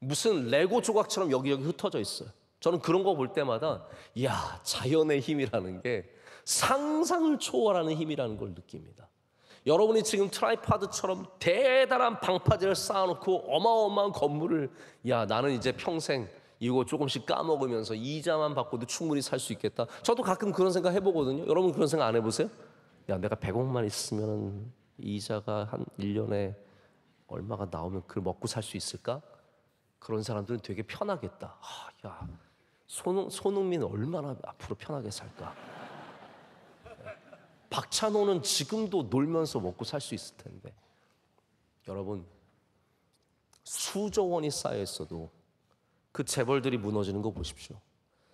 무슨 레고 조각처럼 여기저기 흩어져 있어요. 저는 그런 거 볼 때마다 이야, 자연의 힘이라는 게 상상을 초월하는 힘이라는 걸 느낍니다. 여러분이 지금 트라이파드처럼 대단한 방파제를 쌓아놓고 어마어마한 건물을, 야, 나는 이제 평생 이거 조금씩 까먹으면서 이자만 받고도 충분히 살 수 있겠다. 저도 가끔 그런 생각 해보거든요. 여러분 그런 생각 안 해보세요? 야, 내가 100억만 있으면 이자가 한 1년에 얼마가 나오면 그걸 먹고 살 수 있을까? 그런 사람들은 되게 편하겠다. 야, 손흥민은 얼마나 앞으로 편하게 살까? 박찬호는 지금도 놀면서 먹고 살 수 있을 텐데. 여러분, 수조 원이 쌓여 있어도 그 재벌들이 무너지는 거 보십시오.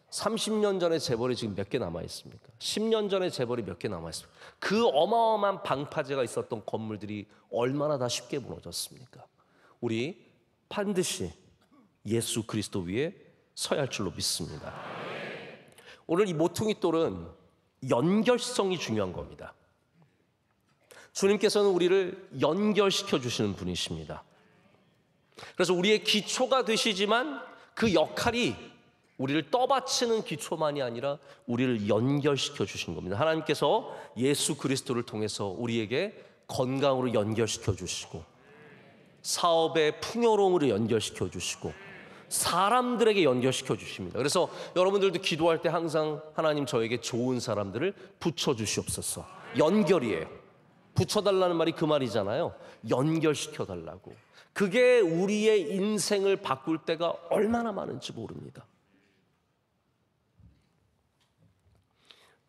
30년 전에 재벌이 지금 몇 개 남아 있습니까? 10년 전에 재벌이 몇 개 남아 있습니까? 그 어마어마한 방파제가 있었던 건물들이 얼마나 다 쉽게 무너졌습니까? 우리 반드시 예수 그리스도 위에 서야 할 줄로 믿습니다. 오늘 이 모퉁이 돌은 연결성이 중요한 겁니다. 주님께서는 우리를 연결시켜 주시는 분이십니다. 그래서 우리의 기초가 되시지만 그 역할이 우리를 떠받치는 기초만이 아니라 우리를 연결시켜 주신 겁니다. 하나님께서 예수 그리스도를 통해서 우리에게 건강으로 연결시켜 주시고, 사업의 풍요로움으로 연결시켜 주시고, 사람들에게 연결시켜 주십니다. 그래서 여러분들도 기도할 때 항상 하나님 저에게 좋은 사람들을 붙여주시옵소서. 연결이에요. 붙여달라는 말이 그 말이잖아요. 연결시켜달라고. 그게 우리의 인생을 바꿀 때가 얼마나 많은지 모릅니다.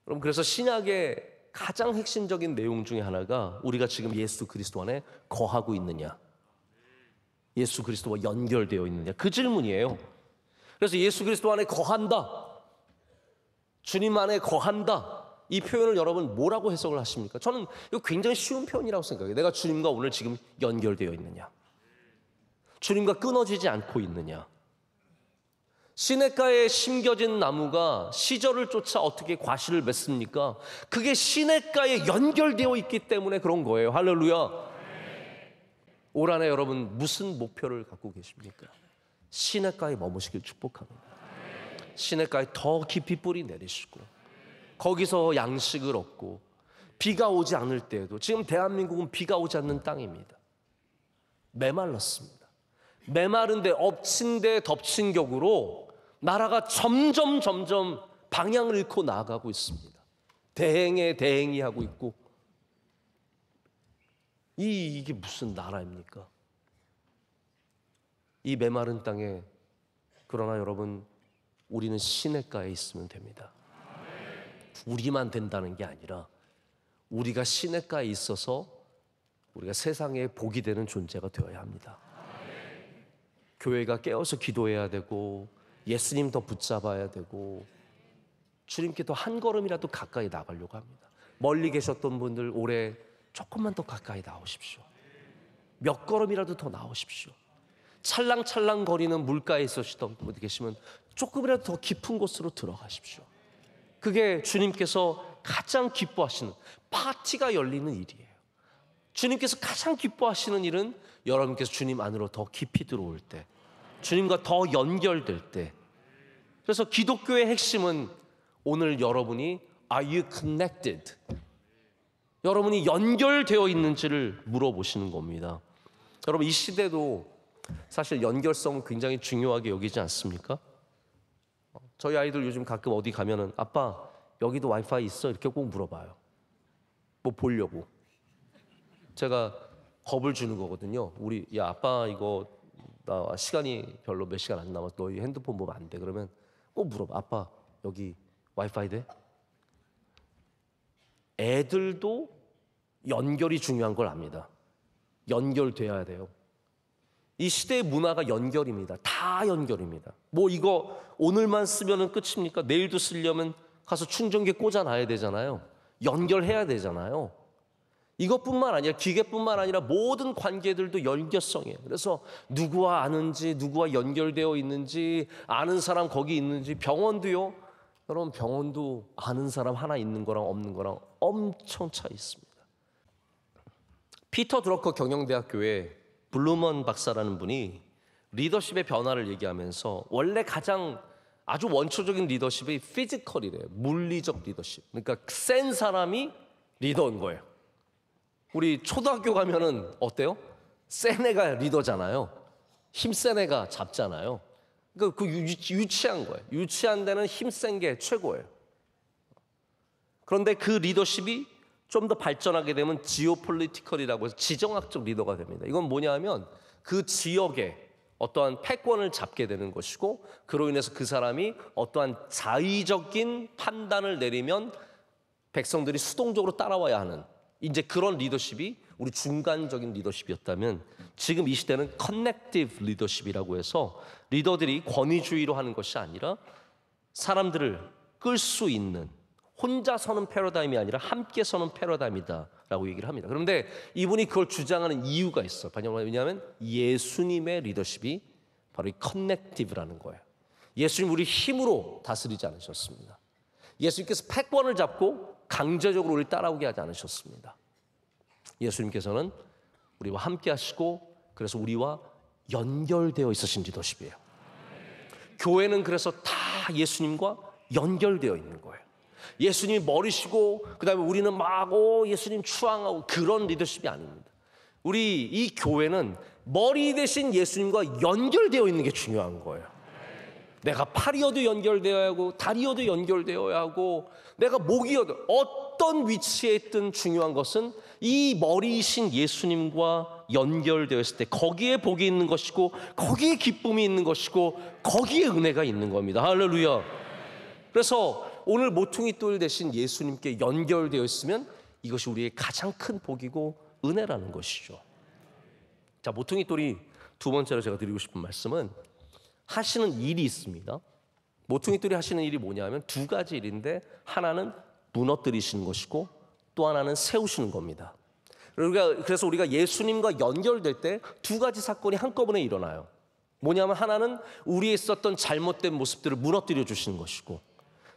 여러분, 그래서 신약의 가장 핵심적인 내용 중에 하나가 우리가 지금 예수 그리스도 안에 거하고 있느냐, 예수 그리스도와 연결되어 있느냐, 그 질문이에요. 그래서 예수 그리스도 안에 거한다, 주님 안에 거한다, 이 표현을 여러분 뭐라고 해석을 하십니까? 저는 이거 굉장히 쉬운 표현이라고 생각해요. 내가 주님과 오늘 지금 연결되어 있느냐, 주님과 끊어지지 않고 있느냐. 시냇가에 심겨진 나무가 시절을 쫓아 어떻게 과실을 맺습니까? 그게 시냇가에 연결되어 있기 때문에 그런 거예요. 할렐루야. 올 한해 여러분 무슨 목표를 갖고 계십니까? 시냇가에 머무시길 축복합니다. 시냇가에 더 깊이 뿌리 내리시고, 거기서 양식을 얻고, 비가 오지 않을 때에도, 지금 대한민국은 비가 오지 않는 땅입니다. 메말랐습니다. 메마른데 엎친 데 덮친 격으로 나라가 점점 방향을 잃고 나아가고 있습니다. 대행에 대행이 하고 있고, 이게 무슨 나라입니까? 이 메마른 땅에, 그러나 여러분 우리는 시냇가에 있으면 됩니다. 우리만 된다는 게 아니라 우리가 시냇가에 있어서 우리가 세상에 복이 되는 존재가 되어야 합니다. 교회가 깨어서 기도해야 되고, 예수님 더 붙잡아야 되고, 주님께 더 한 걸음이라도 가까이 나가려고 합니다. 멀리 계셨던 분들 올해 조금만 더 가까이 나오십시오. 몇 걸음이라도 더 나오십시오. 찰랑찰랑 거리는 물가에 있으시던 분들 계시면 조금이라도 더 깊은 곳으로 들어가십시오. 그게 주님께서 가장 기뻐하시는, 파티가 열리는 일이에요. 주님께서 가장 기뻐하시는 일은 여러분께서 주님 안으로 더 깊이 들어올 때, 주님과 더 연결될 때. 그래서 기독교의 핵심은 오늘 여러분이 Are you connected? 여러분이 연결되어 있는지를 물어보시는 겁니다. 여러분, 이 시대도 사실 연결성 굉장히 중요하게 여기지 않습니까? 저희 아이들 요즘 가끔 어디 가면은 아빠 여기도 와이파이 있어? 이렇게 꼭 물어봐요. 뭐 보려고. 제가 겁을 주는 거거든요. 야 아빠 이거 나 시간이 별로 몇 시간 안 남아서 너희 핸드폰 보면 안 돼. 그러면 꼭 물어봐. 아빠 여기 와이파이 돼? 애들도 연결이 중요한 걸 압니다. 연결돼야 돼요. 이 시대의 문화가 연결입니다. 다 연결입니다. 뭐 이거 오늘만 쓰면은 끝입니까? 내일도 쓰려면 가서 충전기 꽂아놔야 되잖아요. 연결해야 되잖아요. 이것뿐만 아니라, 기계뿐만 아니라 모든 관계들도 연결성이에요. 그래서 누구와 아는지, 누구와 연결되어 있는지, 아는 사람 거기 있는지. 병원도요. 여러분, 병원도 아는 사람 하나 있는 거랑 없는 거랑 엄청 차이 있습니다. 피터 드러커 경영대학교에 블루먼 박사라는 분이 리더십의 변화를 얘기하면서, 원래 가장 아주 원초적인 리더십이 피지컬이래요. 물리적 리더십. 그러니까 센 사람이 리더인 거예요. 우리 초등학교 가면은 어때요? 센 애가 리더잖아요. 힘센 애가 잡잖아요. 그러니까 그 유치한 거예요. 유치한 데는 힘센 게 최고예요. 그런데 그 리더십이 좀 더 발전하게 되면 지오폴리티컬이라고 해서 지정학적 리더가 됩니다. 이건 뭐냐 하면 그 지역에 어떠한 패권을 잡게 되는 것이고, 그로 인해서 그 사람이 어떠한 자의적인 판단을 내리면 백성들이 수동적으로 따라와야 하는 이제 그런 리더십이 우리 중간적인 리더십이었다면, 지금 이 시대는 커넥티브 리더십이라고 해서 리더들이 권위주의로 하는 것이 아니라 사람들을 끌 수 있는, 혼자 서는 패러다임이 아니라 함께 서는 패러다임이다라고 얘기를 합니다. 그런데 이분이 그걸 주장하는 이유가 있어요. 왜냐하면 예수님의 리더십이 바로 이 커넥티브라는 거예요. 예수님 우리 힘으로 다스리지 않으셨습니다. 예수님께서 패권을 잡고 강제적으로 우리를 따라오게 하지 않으셨습니다. 예수님께서는 우리와 함께 하시고, 그래서 우리와 연결되어 있으신 리더십이에요. 교회는 그래서 다 예수님과 연결되어 있는 거예요. 예수님이 머리시고 그다음에 우리는 막 예수님 추앙하고 그런 리더십이 아닙니다. 우리 이 교회는 머리 대신 예수님과 연결되어 있는 게 중요한 거예요. 내가 팔이어도 연결되어야 하고 다리여도 연결되어야 하고 내가 목이어도 어떤 위치에 있든 중요한 것은 이 머리이신 예수님과 연결되어 있을 때 거기에 복이 있는 것이고 거기에 기쁨이 있는 것이고 거기에 은혜가 있는 겁니다. 할렐루야. 그래서 오늘 모퉁이 돌 대신 예수님께 연결되어 있으면 이것이 우리의 가장 큰 복이고 은혜라는 것이죠. 자, 모퉁이 돌이 두 번째로 제가 드리고 싶은 말씀은 하시는 일이 있습니다. 모퉁이 돌이 하시는 일이 뭐냐면 두 가지 일인데, 하나는 무너뜨리시는 것이고 또 하나는 세우시는 겁니다. 그래서 우리가 예수님과 연결될 때 두 가지 사건이 한꺼번에 일어나요. 뭐냐면 하나는 우리에 있었던 잘못된 모습들을 무너뜨려 주시는 것이고,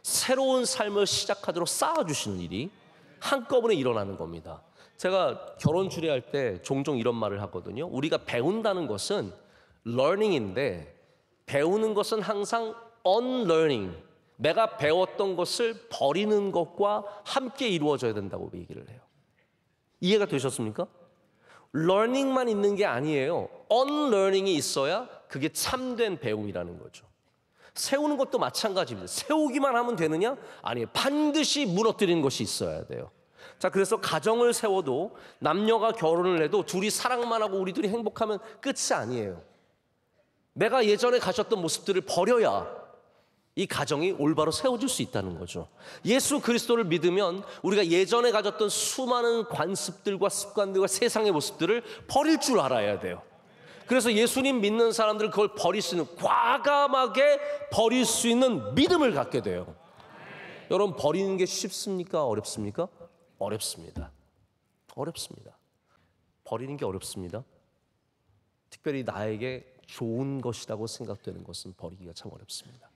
새로운 삶을 시작하도록 쌓아주시는 일이 한꺼번에 일어나는 겁니다. 제가 결혼 주례할 때 종종 이런 말을 하거든요. 우리가 배운다는 것은 learning인데, 배우는 것은 항상 unlearning, 내가 배웠던 것을 버리는 것과 함께 이루어져야 된다고 얘기를 해요. 이해가 되셨습니까? learning만 있는 게 아니에요. unlearning이 있어야 그게 참된 배움이라는 거죠. 세우는 것도 마찬가지입니다. 세우기만 하면 되느냐? 아니에요. 반드시 무너뜨리는 것이 있어야 돼요. 자, 그래서 가정을 세워도, 남녀가 결혼을 해도 둘이 사랑만 하고 우리 둘이 행복하면 끝이 아니에요. 내가 예전에 가졌던 모습들을 버려야 이 가정이 올바로 세워질 수 있다는 거죠. 예수 그리스도를 믿으면 우리가 예전에 가졌던 수많은 관습들과 습관들과 세상의 모습들을 버릴 줄 알아야 돼요. 그래서 예수님 믿는 사람들은 그걸 버릴 수 있는, 과감하게 버릴 수 있는 믿음을 갖게 돼요. 여러분, 버리는 게 쉽습니까? 어렵습니까? 어렵습니다. 어렵습니다. 버리는 게 어렵습니다. 특별히 나에게 좋은 것이라고 생각되는 것은 버리기가 참 어렵습니다.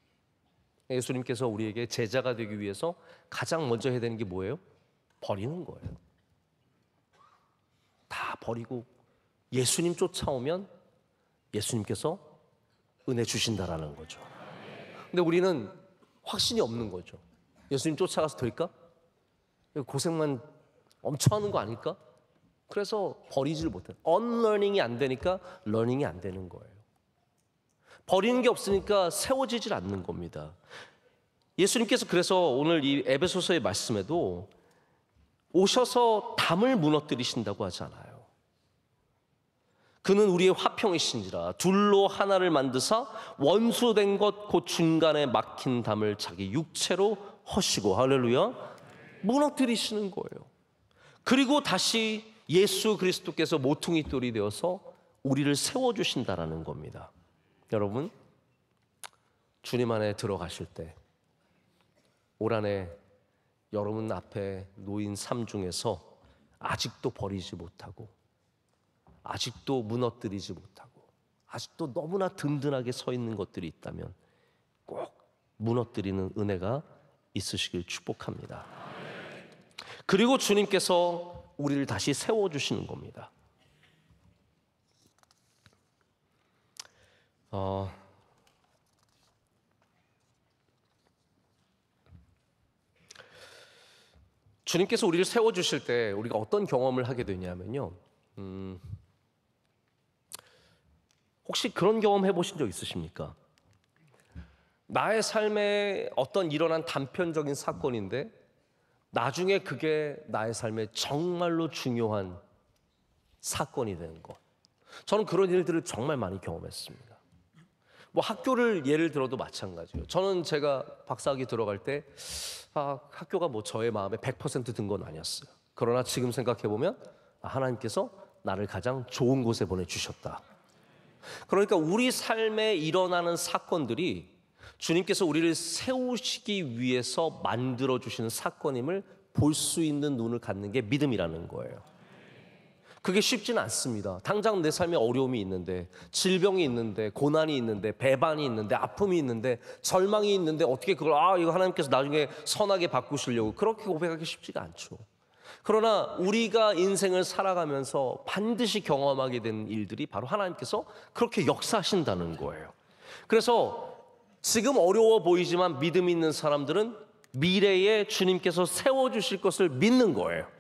예수님께서 우리에게 제자가 되기 위해서 가장 먼저 해야 되는 게 뭐예요? 버리는 거예요. 다 버리고 예수님 쫓아오면 예수님께서 은혜 주신다라는 거죠. 근데 우리는 확신이 없는 거죠. 예수님 쫓아가서 될까? 고생만 엄청 하는 거 아닐까? 그래서 버리지를 못해요. unlearning이 안 되니까 learning이 안 되는 거예요. 버리는 게 없으니까 세워지질 않는 겁니다. 예수님께서 그래서 오늘 이 에베소서의 말씀에도 오셔서 담을 무너뜨리신다고 하잖아요. 그는 우리의 화평이신지라 둘로 하나를 만드사 원수된 것 곧 중간에 막힌 담을 자기 육체로 허시고, 할렐루야, 무너뜨리시는 거예요. 그리고 다시 예수 그리스도께서 모퉁이 돌이 되어서 우리를 세워주신다라는 겁니다. 여러분, 주님 안에 들어가실 때 올 한해 여러분 앞에 놓인 삶 중에서 아직도 버리지 못하고, 아직도 무너뜨리지 못하고, 아직도 너무나 든든하게 서 있는 것들이 있다면 꼭 무너뜨리는 은혜가 있으시길 축복합니다. 그리고 주님께서 우리를 다시 세워주시는 겁니다. 주님께서 우리를 세워주실 때 우리가 어떤 경험을 하게 되냐면요. 혹시 그런 경험 해보신 적 있으십니까? 나의 삶에 어떤 일어난 단편적인 사건인데 나중에 그게 나의 삶에 정말로 중요한 사건이 되는 것. 저는 그런 일들을 정말 많이 경험했습니다. 뭐 학교를 예를 들어도 마찬가지예요. 저는 제가 박사학위 들어갈 때 학교가 뭐 저의 마음에 100% 든 건 아니었어요. 그러나 지금 생각해보면 하나님께서 나를 가장 좋은 곳에 보내주셨다. 그러니까 우리 삶에 일어나는 사건들이 주님께서 우리를 세우시기 위해서 만들어주시는 사건임을 볼 수 있는 눈을 갖는 게 믿음이라는 거예요. 그게 쉽지는 않습니다. 당장 내 삶에 어려움이 있는데, 질병이 있는데, 고난이 있는데, 배반이 있는데, 아픔이 있는데, 절망이 있는데 어떻게 그걸 이거 하나님께서 나중에 선하게 바꾸시려고 그렇게 고백하기 쉽지가 않죠. 그러나 우리가 인생을 살아가면서 반드시 경험하게 되는 일들이 바로 하나님께서 그렇게 역사하신다는 거예요. 그래서 지금 어려워 보이지만 믿음 있는 사람들은 미래에 주님께서 세워주실 것을 믿는 거예요.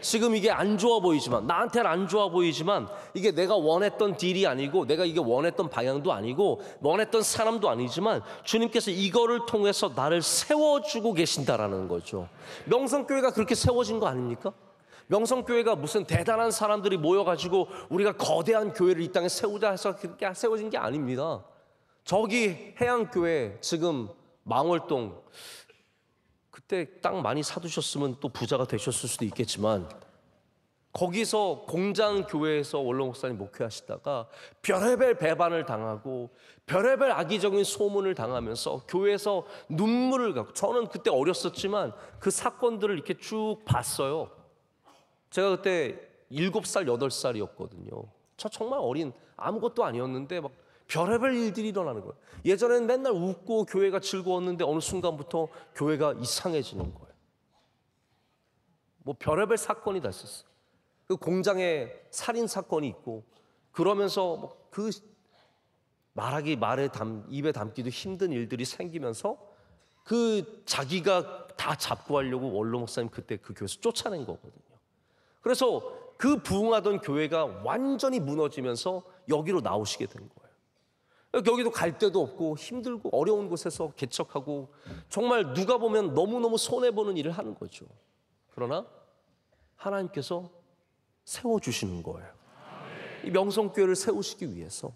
지금 이게 안 좋아 보이지만, 나한테는 안 좋아 보이지만 이게 내가 원했던 딜이 아니고 내가 이게 원했던 방향도 아니고 원했던 사람도 아니지만 주님께서 이거를 통해서 나를 세워주고 계신다라는 거죠. 명성교회가 그렇게 세워진 거 아닙니까? 명성교회가 무슨 대단한 사람들이 모여가지고 우리가 거대한 교회를 이 땅에 세우자 해서 그렇게 세워진 게 아닙니다. 저기 해양교회 지금 망월동, 그때 땅 많이 사두셨으면 또 부자가 되셨을 수도 있겠지만 거기서 공장교회에서 원로 목사님 목회하시다가 별의별 배반을 당하고 별의별 악의적인 소문을 당하면서 교회에서 눈물을 갖고, 저는 그때 어렸었지만 그 사건들을 이렇게 쭉 봤어요. 제가 그때 7살, 8살이었거든요. 저 정말 어린 아무것도 아니었는데 막 별의별 일들이 일어나는 거예요. 예전에는 맨날 웃고 교회가 즐거웠는데 어느 순간부터 교회가 이상해지는 거예요. 뭐 별의별 사건이 다 있었어요. 그 공장에 살인 사건이 있고 그러면서 뭐 그 입에 담기도 힘든 일들이 생기면서 그 자기가 다 잡고 하려고 원로 목사님 그때 그 교회에서 쫓아낸 거거든요. 그래서 그 부흥하던 교회가 완전히 무너지면서 여기로 나오시게 된 거예요. 여기도 갈 데도 없고 힘들고 어려운 곳에서 개척하고 정말 누가 보면 너무너무 손해보는 일을 하는 거죠. 그러나 하나님께서 세워주시는 거예요. 이 명성교회를 세우시기 위해서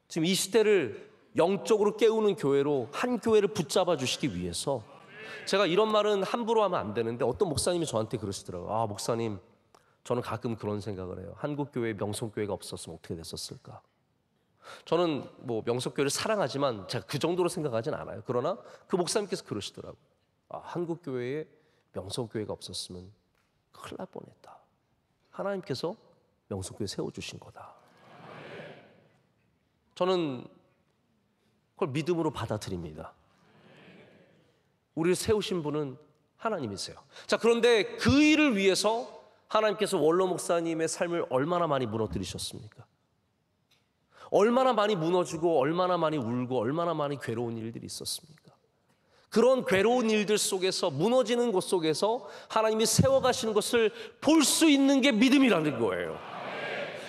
지금 이 시대를 영적으로 깨우는 교회로 한 교회를 붙잡아 주시기 위해서, 제가 이런 말은 함부로 하면 안 되는데 어떤 목사님이 저한테 그러시더라고요. 목사님, 저는 가끔 그런 생각을 해요. 한국교회에 명성교회가 없었으면 어떻게 됐었을까? 저는 뭐 명성교회를 사랑하지만 제가 그 정도로 생각하진 않아요. 그러나 그 목사님께서 그러시더라고요. 한국교회에 명성교회가 없었으면 큰일 날 뻔했다. 하나님께서 명성교회 세워주신 거다. 저는 그걸 믿음으로 받아들입니다. 우리를 세우신 분은 하나님이세요. 자, 그런데 그 일을 위해서 하나님께서 원로 목사님의 삶을 얼마나 많이 무너뜨리셨습니까? 얼마나 많이 무너지고 얼마나 많이 울고 얼마나 많이 괴로운 일들이 있었습니까? 그런 괴로운 일들 속에서, 무너지는 곳 속에서 하나님이 세워가시는 것을 볼 수 있는 게 믿음이라는 거예요.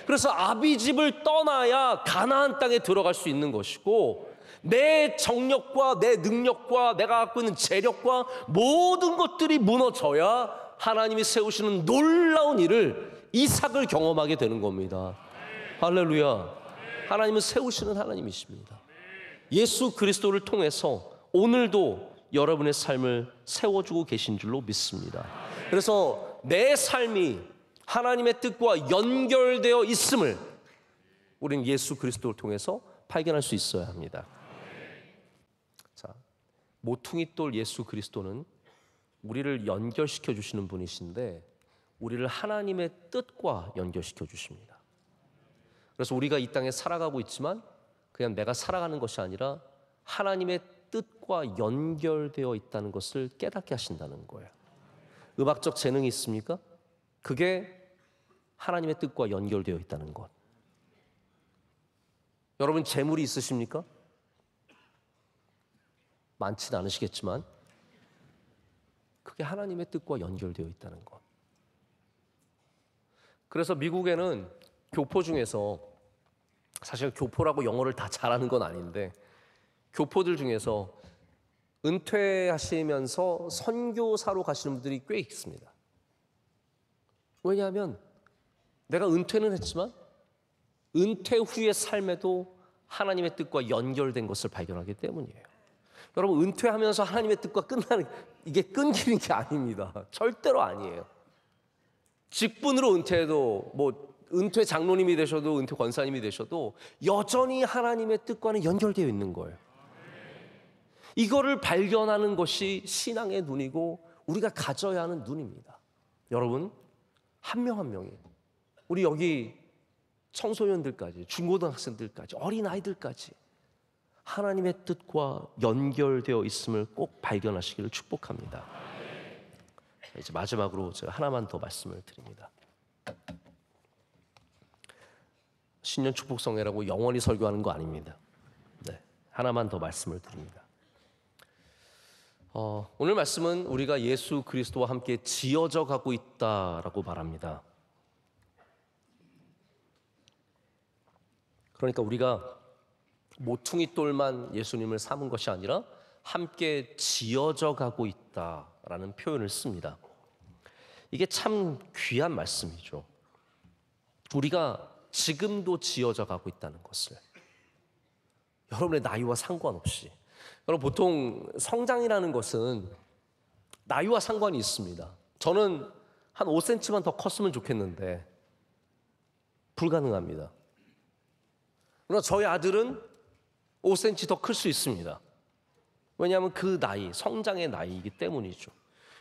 그래서 아비집을 떠나야 가나안 땅에 들어갈 수 있는 것이고, 내 정력과 내 능력과 내가 갖고 있는 재력과 모든 것들이 무너져야 하나님이 세우시는 놀라운 일을, 이삭을 경험하게 되는 겁니다. 할렐루야. 하나님은 세우시는 하나님이십니다. 예수 그리스도를 통해서 오늘도 여러분의 삶을 세워주고 계신 줄로 믿습니다. 그래서 내 삶이 하나님의 뜻과 연결되어 있음을 우리는 예수 그리스도를 통해서 발견할 수 있어야 합니다. 자, 모퉁이돌 예수 그리스도는 우리를 연결시켜 주시는 분이신데 우리를 하나님의 뜻과 연결시켜 주십니다. 그래서 우리가 이 땅에 살아가고 있지만 그냥 내가 살아가는 것이 아니라 하나님의 뜻과 연결되어 있다는 것을 깨닫게 하신다는 거예요. 음악적 재능이 있습니까? 그게 하나님의 뜻과 연결되어 있다는 것. 여러분 재물이 있으십니까? 많지는 않으시겠지만 그게 하나님의 뜻과 연결되어 있다는 것. 그래서 미국에는 교포 중에서, 사실 교포라고 영어를 다 잘하는 건 아닌데, 교포들 중에서 은퇴하시면서 선교사로 가시는 분들이 꽤 있습니다. 왜냐하면 내가 은퇴는 했지만 은퇴 후의 삶에도 하나님의 뜻과 연결된 것을 발견하기 때문이에요. 여러분, 은퇴하면서 하나님의 뜻과 이게 끊기는 게 아닙니다. 절대로 아니에요. 직분으로 은퇴해도, 은퇴 장로님이 되셔도 은퇴 권사님이 되셔도 여전히 하나님의 뜻과는 연결되어 있는 거예요. 이거를 발견하는 것이 신앙의 눈이고 우리가 가져야 하는 눈입니다. 여러분, 한 명 한 명이, 우리 여기 청소년들까지, 중고등학생들까지, 어린아이들까지 하나님의 뜻과 연결되어 있음을 꼭 발견하시기를 축복합니다. 이제 마지막으로 제가 하나만 더 말씀을 드립니다. 신년 축복성회라고 영원히 설교하는 거 아닙니다. 네, 하나만 더 말씀을 드립니다. 오늘 말씀은 우리가 예수 그리스도와 함께 지어져 가고 있다라고 말합니다. 그러니까 우리가 모퉁이 돌만 예수님을 삼은 것이 아니라 함께 지어져 가고 있다라는 표현을 씁니다. 이게 참 귀한 말씀이죠. 우리가 지금도 지어져 가고 있다는 것을, 여러분의 나이와 상관없이. 여러분, 보통 성장이라는 것은 나이와 상관이 있습니다. 저는 한 5cm만 더 컸으면 좋겠는데 불가능합니다. 그러나 저희 아들은 5cm 더 클 수 있습니다. 왜냐하면 그 나이, 성장의 나이이기 때문이죠.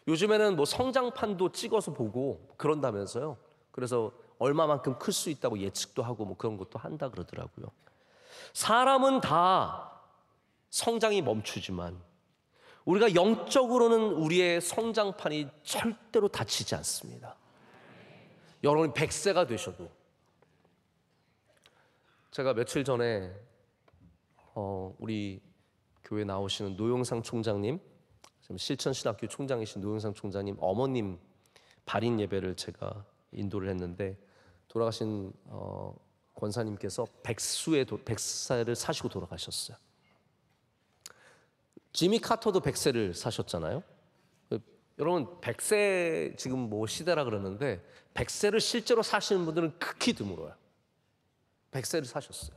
요즘에는 성장판도 찍어서 보고 그런다면서요. 그래서 얼마만큼 클 수 있다고 예측도 하고 그런 것도 한다 그러더라고요. 사람은 다 성장이 멈추지만 우리가 영적으로는 우리의 성장판이 절대로 닫히지 않습니다. 여러분이 100세가 되셔도, 제가 며칠 전에 우리 교회 나오시는 노영상 총장님, 실천신학교 총장이신 노영상 총장님 어머님 발인 예배를 제가 인도를 했는데, 돌아가신 권사님께서 100세를 사시고 돌아가셨어요. 지미 카터도 100세를 사셨잖아요. 여러분, 100세 지금 시대라 그러는데 100세를 실제로 사시는 분들은 극히 드물어요. 100세를 사셨어요.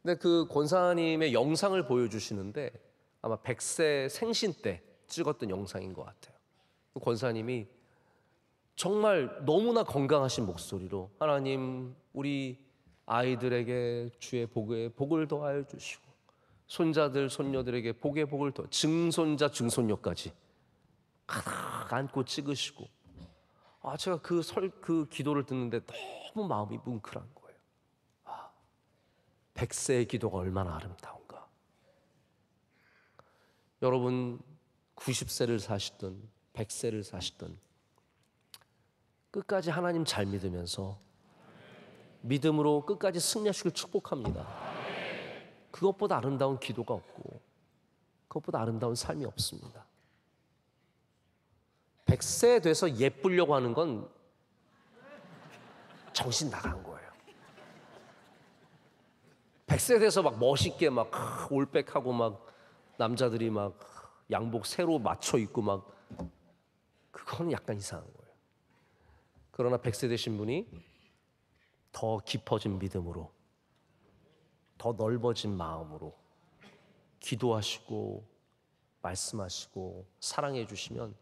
근데 그 권사님의 영상을 보여주시는데 아마 100세 생신 때 찍었던 영상인 것 같아요. 권사님이 정말 너무나 건강하신 목소리로, 하나님, 우리 아이들에게 주의 복을 더하여 주시고, 손자들 손녀들에게 복의 복을 더, 증손자 증손녀까지 가득 안고 찍으시고, 제가 그 기도를 듣는데 너무 마음이 뭉클한 거예요. 100세의 기도가 얼마나 아름다운가. 여러분, 90세를 사시든 100세를 사시든 끝까지 하나님 잘 믿으면서 믿음으로 끝까지 승리하시길 축복합니다. 그것보다 아름다운 기도가 없고 그것보다 아름다운 삶이 없습니다. 100세 돼서 예쁘려고 하는 건 정신 나간 거예요. 100세 돼서 멋있게 올백하고 남자들이 양복 새로 맞춰 입고 그건 약간 이상한 거예요. 그러나 100세 되신 분이 더 깊어진 믿음으로, 더 넓어진 마음으로 기도하시고 말씀하시고 사랑해 주시면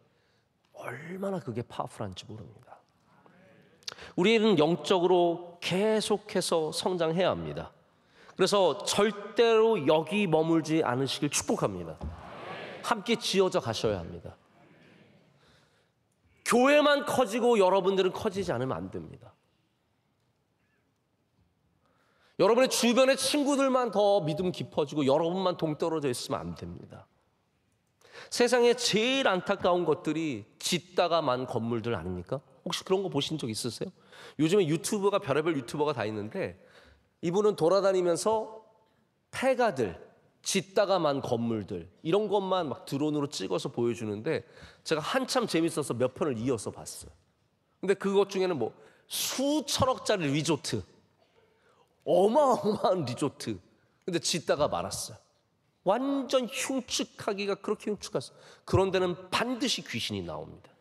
얼마나 그게 파워풀한지 모릅니다. 우리는 영적으로 계속해서 성장해야 합니다. 그래서 절대로 여기 머물지 않으시길 축복합니다. 함께 지어져 가셔야 합니다. 교회만 커지고 여러분들은 커지지 않으면 안 됩니다. 여러분의 주변의 친구들만 더 믿음 깊어지고 여러분만 동떨어져 있으면 안 됩니다. 세상에 제일 안타까운 것들이 짓다가 만 건물들 아닙니까? 혹시 그런 거 보신 적 있으세요? 요즘에 유튜버가, 별의별 유튜버가 다 있는데, 이분은 돌아다니면서 폐가들, 짓다가 만 건물들 이런 것만 막 드론으로 찍어서 보여주는데 제가 한참 재밌어서 몇 편을 이어서 봤어요. 근데 그것 중에는 뭐 수천억짜리 리조트, 어마어마한 리조트, 근데 짓다가 말았어요. 완전 흉측하기가 그렇게 흉측했어요. 그런 데는 반드시 귀신이 나옵니다.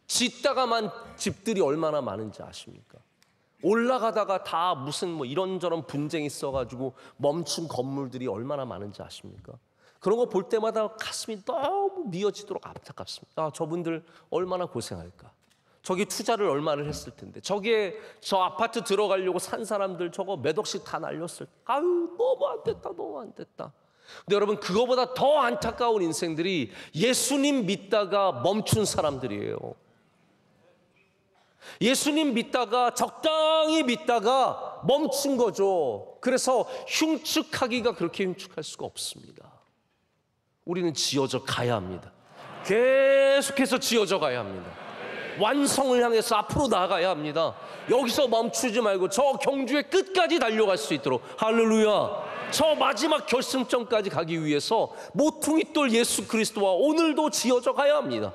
짓다가만 집들이 얼마나 많은지 아십니까? 올라가다가 다 무슨 뭐 이런저런 분쟁이 있어가지고 멈춘 건물들이 얼마나 많은지 아십니까? 그런 거 볼 때마다 가슴이 너무 미어지도록 안타깝습니다. 아, 저분들 얼마나 고생할까? 저기 투자를 얼마를 했을 텐데, 저기에 저 아파트 들어가려고 산 사람들 저거 몇 억씩 다 날렸을 때, 아유 너무 안 됐다, 너무 안 됐다. 근데 여러분, 그거보다 더 안타까운 인생들이 예수님 믿다가 멈춘 사람들이에요. 예수님 믿다가, 적당히 믿다가 멈춘 거죠. 그래서 흉측하기가 그렇게 흉측할 수가 없습니다. 우리는 지어져 가야 합니다. 계속해서 지어져 가야 합니다. 완성을 향해서 앞으로 나아가야 합니다. 여기서 멈추지 말고 저 경주의 끝까지 달려갈 수 있도록, 할렐루야, 저 마지막 결승점까지 가기 위해서 모퉁이돌 예수 그리스도와 오늘도 지어져 가야 합니다.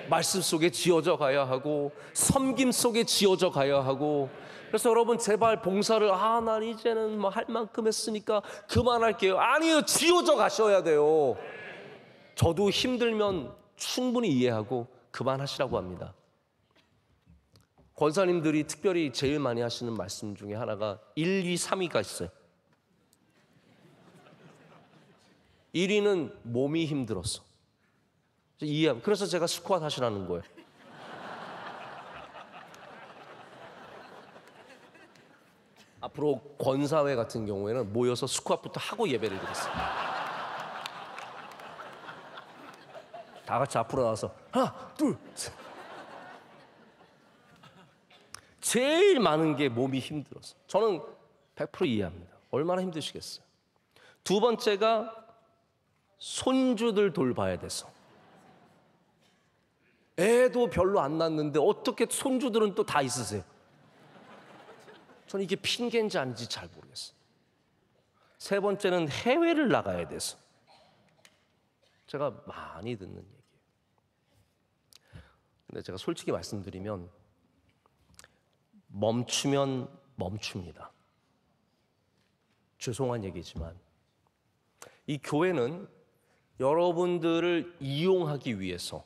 말씀 속에 지어져 가야 하고, 섬김 속에 지어져 가야 하고. 그래서 여러분, 제발 봉사를 난 이제는 뭐 할 만큼 했으니까 그만할게요. 아니요, 지어져 가셔야 돼요. 저도 힘들면 충분히 이해하고 그만하시라고 합니다. 권사님들이 특별히 제일 많이 하시는 말씀 중에 하나가 1, 2, 3위가 있어요. 1위는 몸이 힘들었어. 이해합니다. 그래서 제가 스쿼트 하시라는 거예요. 앞으로 권사회 같은 경우에는 모여서 스쿼트부터 하고 예배를 드리겠습니다. 다 같이 앞으로 나와서 하나, 둘, 셋. 제일 많은 게 몸이 힘들어서. 저는 100% 이해합니다. 얼마나 힘드시겠어요. 두 번째가 손주들 돌봐야 돼서. 애도 별로 안 낳는데 어떻게 손주들은 또 다 있으세요? 저는 이게 핑계인지 아닌지 잘 모르겠어요. 세 번째는 해외를 나가야 돼서. 제가 많이 듣는 얘기예요. 근데 제가 솔직히 말씀드리면 멈추면 멈춥니다. 죄송한 얘기지만 이 교회는 여러분들을 이용하기 위해서,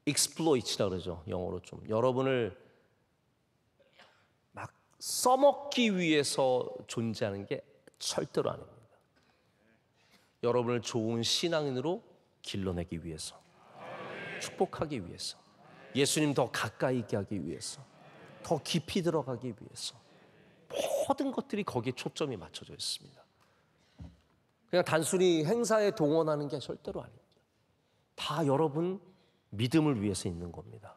exploit이라고 그러죠, 영어로 좀, 여러분을 막 써먹기 위해서 존재하는 게 절대로 아닙니다. 여러분을 좋은 신앙인으로 길러내기 위해서, 축복하기 위해서, 예수님 더 가까이 있게 하기 위해서, 더 깊이 들어가기 위해서, 모든 것들이 거기에 초점이 맞춰져 있습니다. 그냥 단순히 행사에 동원하는 게 절대로 아닙니다. 다 여러분 믿음을 위해서 있는 겁니다.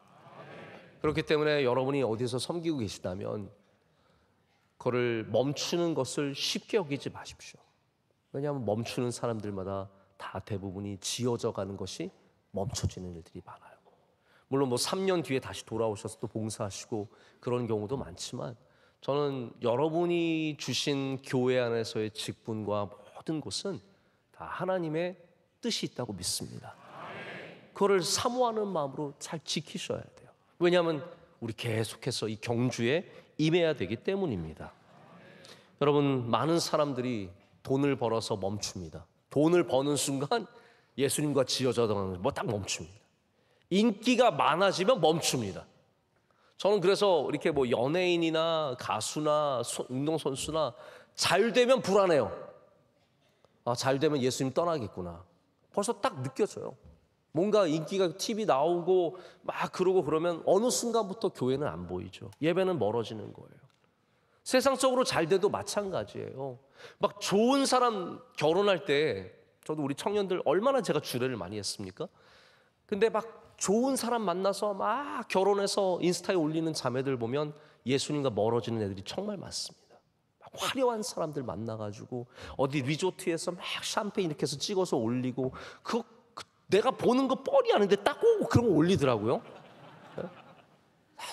그렇기 때문에 여러분이 어디서 섬기고 계시다면 그거를 멈추는 것을 쉽게 여기지 마십시오. 왜냐하면 멈추는 사람들마다 다 대부분이 지어져 가는 것이 멈춰지는 일들이 많아요. 물론 뭐 3년 뒤에 다시 돌아오셔서 또 봉사하시고 그런 경우도 많지만, 저는 여러분이 주신 교회 안에서의 직분과 모든 곳은 다 하나님의 뜻이 있다고 믿습니다. 그거를 사모하는 마음으로 잘 지키셔야 돼요. 왜냐하면 우리 계속해서 이 경주에 임해야 되기 때문입니다. 여러분, 많은 사람들이 돈을 벌어서 멈춥니다. 돈을 버는 순간 예수님과 지어져 가는 뭐 딱 멈춥니다. 인기가 많아지면 멈춥니다. 저는 그래서 이렇게 뭐 연예인이나 가수나 운동선수나 잘 되면 불안해요. 아, 잘 되면 예수님 떠나겠구나. 벌써 딱 느껴져요. 뭔가 인기가 TV 나오고 막 그러고 그러면 어느 순간부터 교회는 안 보이죠. 예배는 멀어지는 거예요. 세상적으로 잘 돼도 마찬가지예요. 막 좋은 사람 결혼할 때, 저도 우리 청년들 얼마나 제가 주례를 많이 했습니까? 근데 막 좋은 사람 만나서 막 결혼해서 인스타에 올리는 자매들 보면 예수님과 멀어지는 애들이 정말 많습니다. 막 화려한 사람들 만나가지고 어디 리조트에서 막 샴페인 이렇게 해서 찍어서 올리고, 내가 보는 거 뻔히 아는데 딱 오고 그런 거 올리더라고요.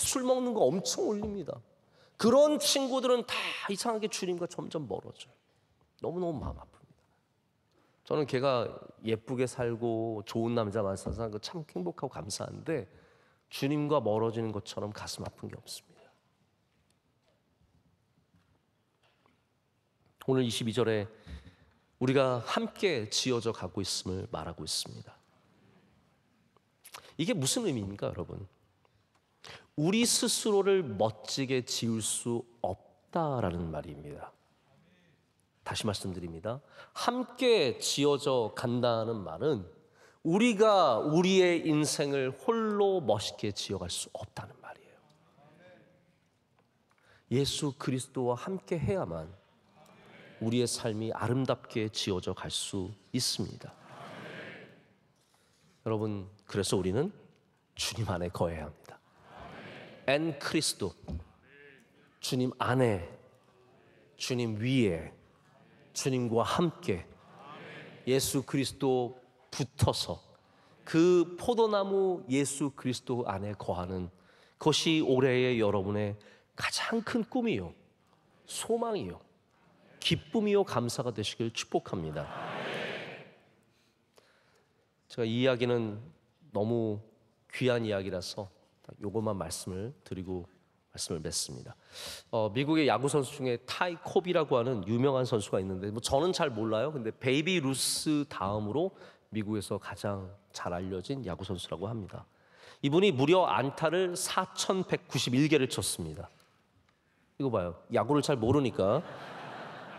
술 먹는 거 엄청 올립니다. 그런 친구들은 다 이상하게 주님과 점점 멀어져요. 너무너무 마음 아픕니다. 저는 걔가 예쁘게 살고 좋은 남자 만나서 참 행복하고 감사한데 주님과 멀어지는 것처럼 가슴 아픈 게 없습니다. 오늘 22절에 우리가 함께 지어져 가고 있음을 말하고 있습니다. 이게 무슨 의미입니까, 여러분? 우리 스스로를 멋지게 지을 수 없다라는 말입니다. 다시 말씀드립니다. 함께 지어져 간다는 말은 우리가 우리의 인생을 홀로 멋있게 지어갈 수 없다는 말이에요. 예수 그리스도와 함께 해야만 우리의 삶이 아름답게 지어져 갈 수 있습니다. 여러분, 그래서 우리는 주님 안에 거해야 합니다. 엔 크리스도, 주님 안에, 주님 위에, 주님과 함께 예수 그리스도 붙어서 그 포도나무 예수 그리스도 안에 거하는 것이 올해의 여러분의 가장 큰 꿈이요, 소망이요, 기쁨이요, 감사가 되시길 축복합니다. 제가 이 이야기는 너무 귀한 이야기라서 요것만 말씀을 드리고 말씀을 맺습니다. 미국의 야구 선수 중에 타이 코비라고 하는 유명한 선수가 있는데 저는 잘 몰라요. 근데 베이비 루스 다음으로 미국에서 가장 잘 알려진 야구 선수라고 합니다. 이분이 무려 안타를 4,191개를 쳤습니다. 이거 봐요. 야구를 잘 모르니까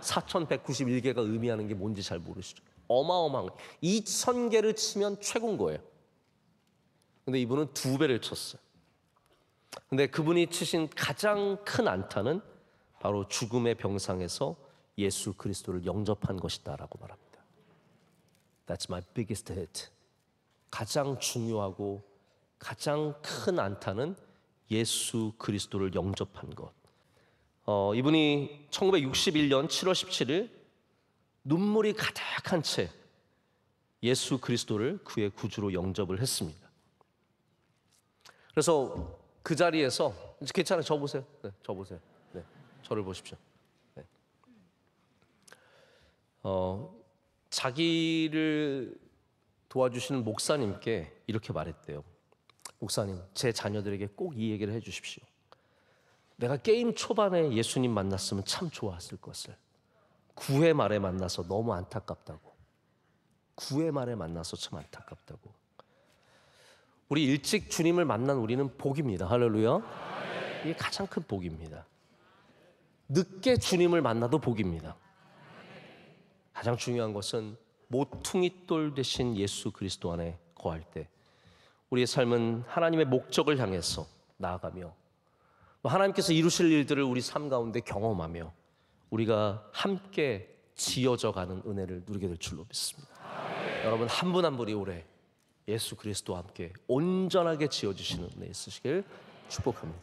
4,191개가 의미하는 게 뭔지 잘 모르시죠. 어마어마한 거예요. 2,000개를 치면 최고인 거예요. 근데 이분은 2배를 쳤어요. 근데 그분이 치신 가장 큰 안타는 바로 죽음의 병상에서 예수 그리스도를 영접한 것이다라고 말합니다. That's my biggest hit. 가장 중요하고 가장 큰 안타는 예수 그리스도를 영접한 것. 이분이 1961년 7월 17일 눈물이 가득한 채 예수 그리스도를 그의 구주로 영접을 했습니다. 그래서 그 자리에서 괜찮아요. 저 보세요. 네, 저 보세요. 네, 저를 보십시오. 네. 자기를 도와주시는 목사님께 이렇게 말했대요. 목사님, 제 자녀들에게 꼭 이 얘기를 해주십시오. 내가 게임 초반에 예수님 만났으면 참 좋았을 것을 9회 말에 만나서 너무 안타깝다고. 9회 말에 만나서 참 안타깝다고. 우리 일찍 주님을 만난 우리는 복입니다. 할렐루야. 이게 가장 큰 복입니다. 늦게 주님을 만나도 복입니다. 가장 중요한 것은 모퉁이돌 되신 예수 그리스도 안에 거할 때 우리의 삶은 하나님의 목적을 향해서 나아가며 하나님께서 이루실 일들을 우리 삶 가운데 경험하며 우리가 함께 지어져 가는 은혜를 누리게 될 줄로 믿습니다. 여러분 한 분 한 분이 올해 예수 그리스도와 함께 온전하게 지어주시는 은혜 있으시길 축복합니다.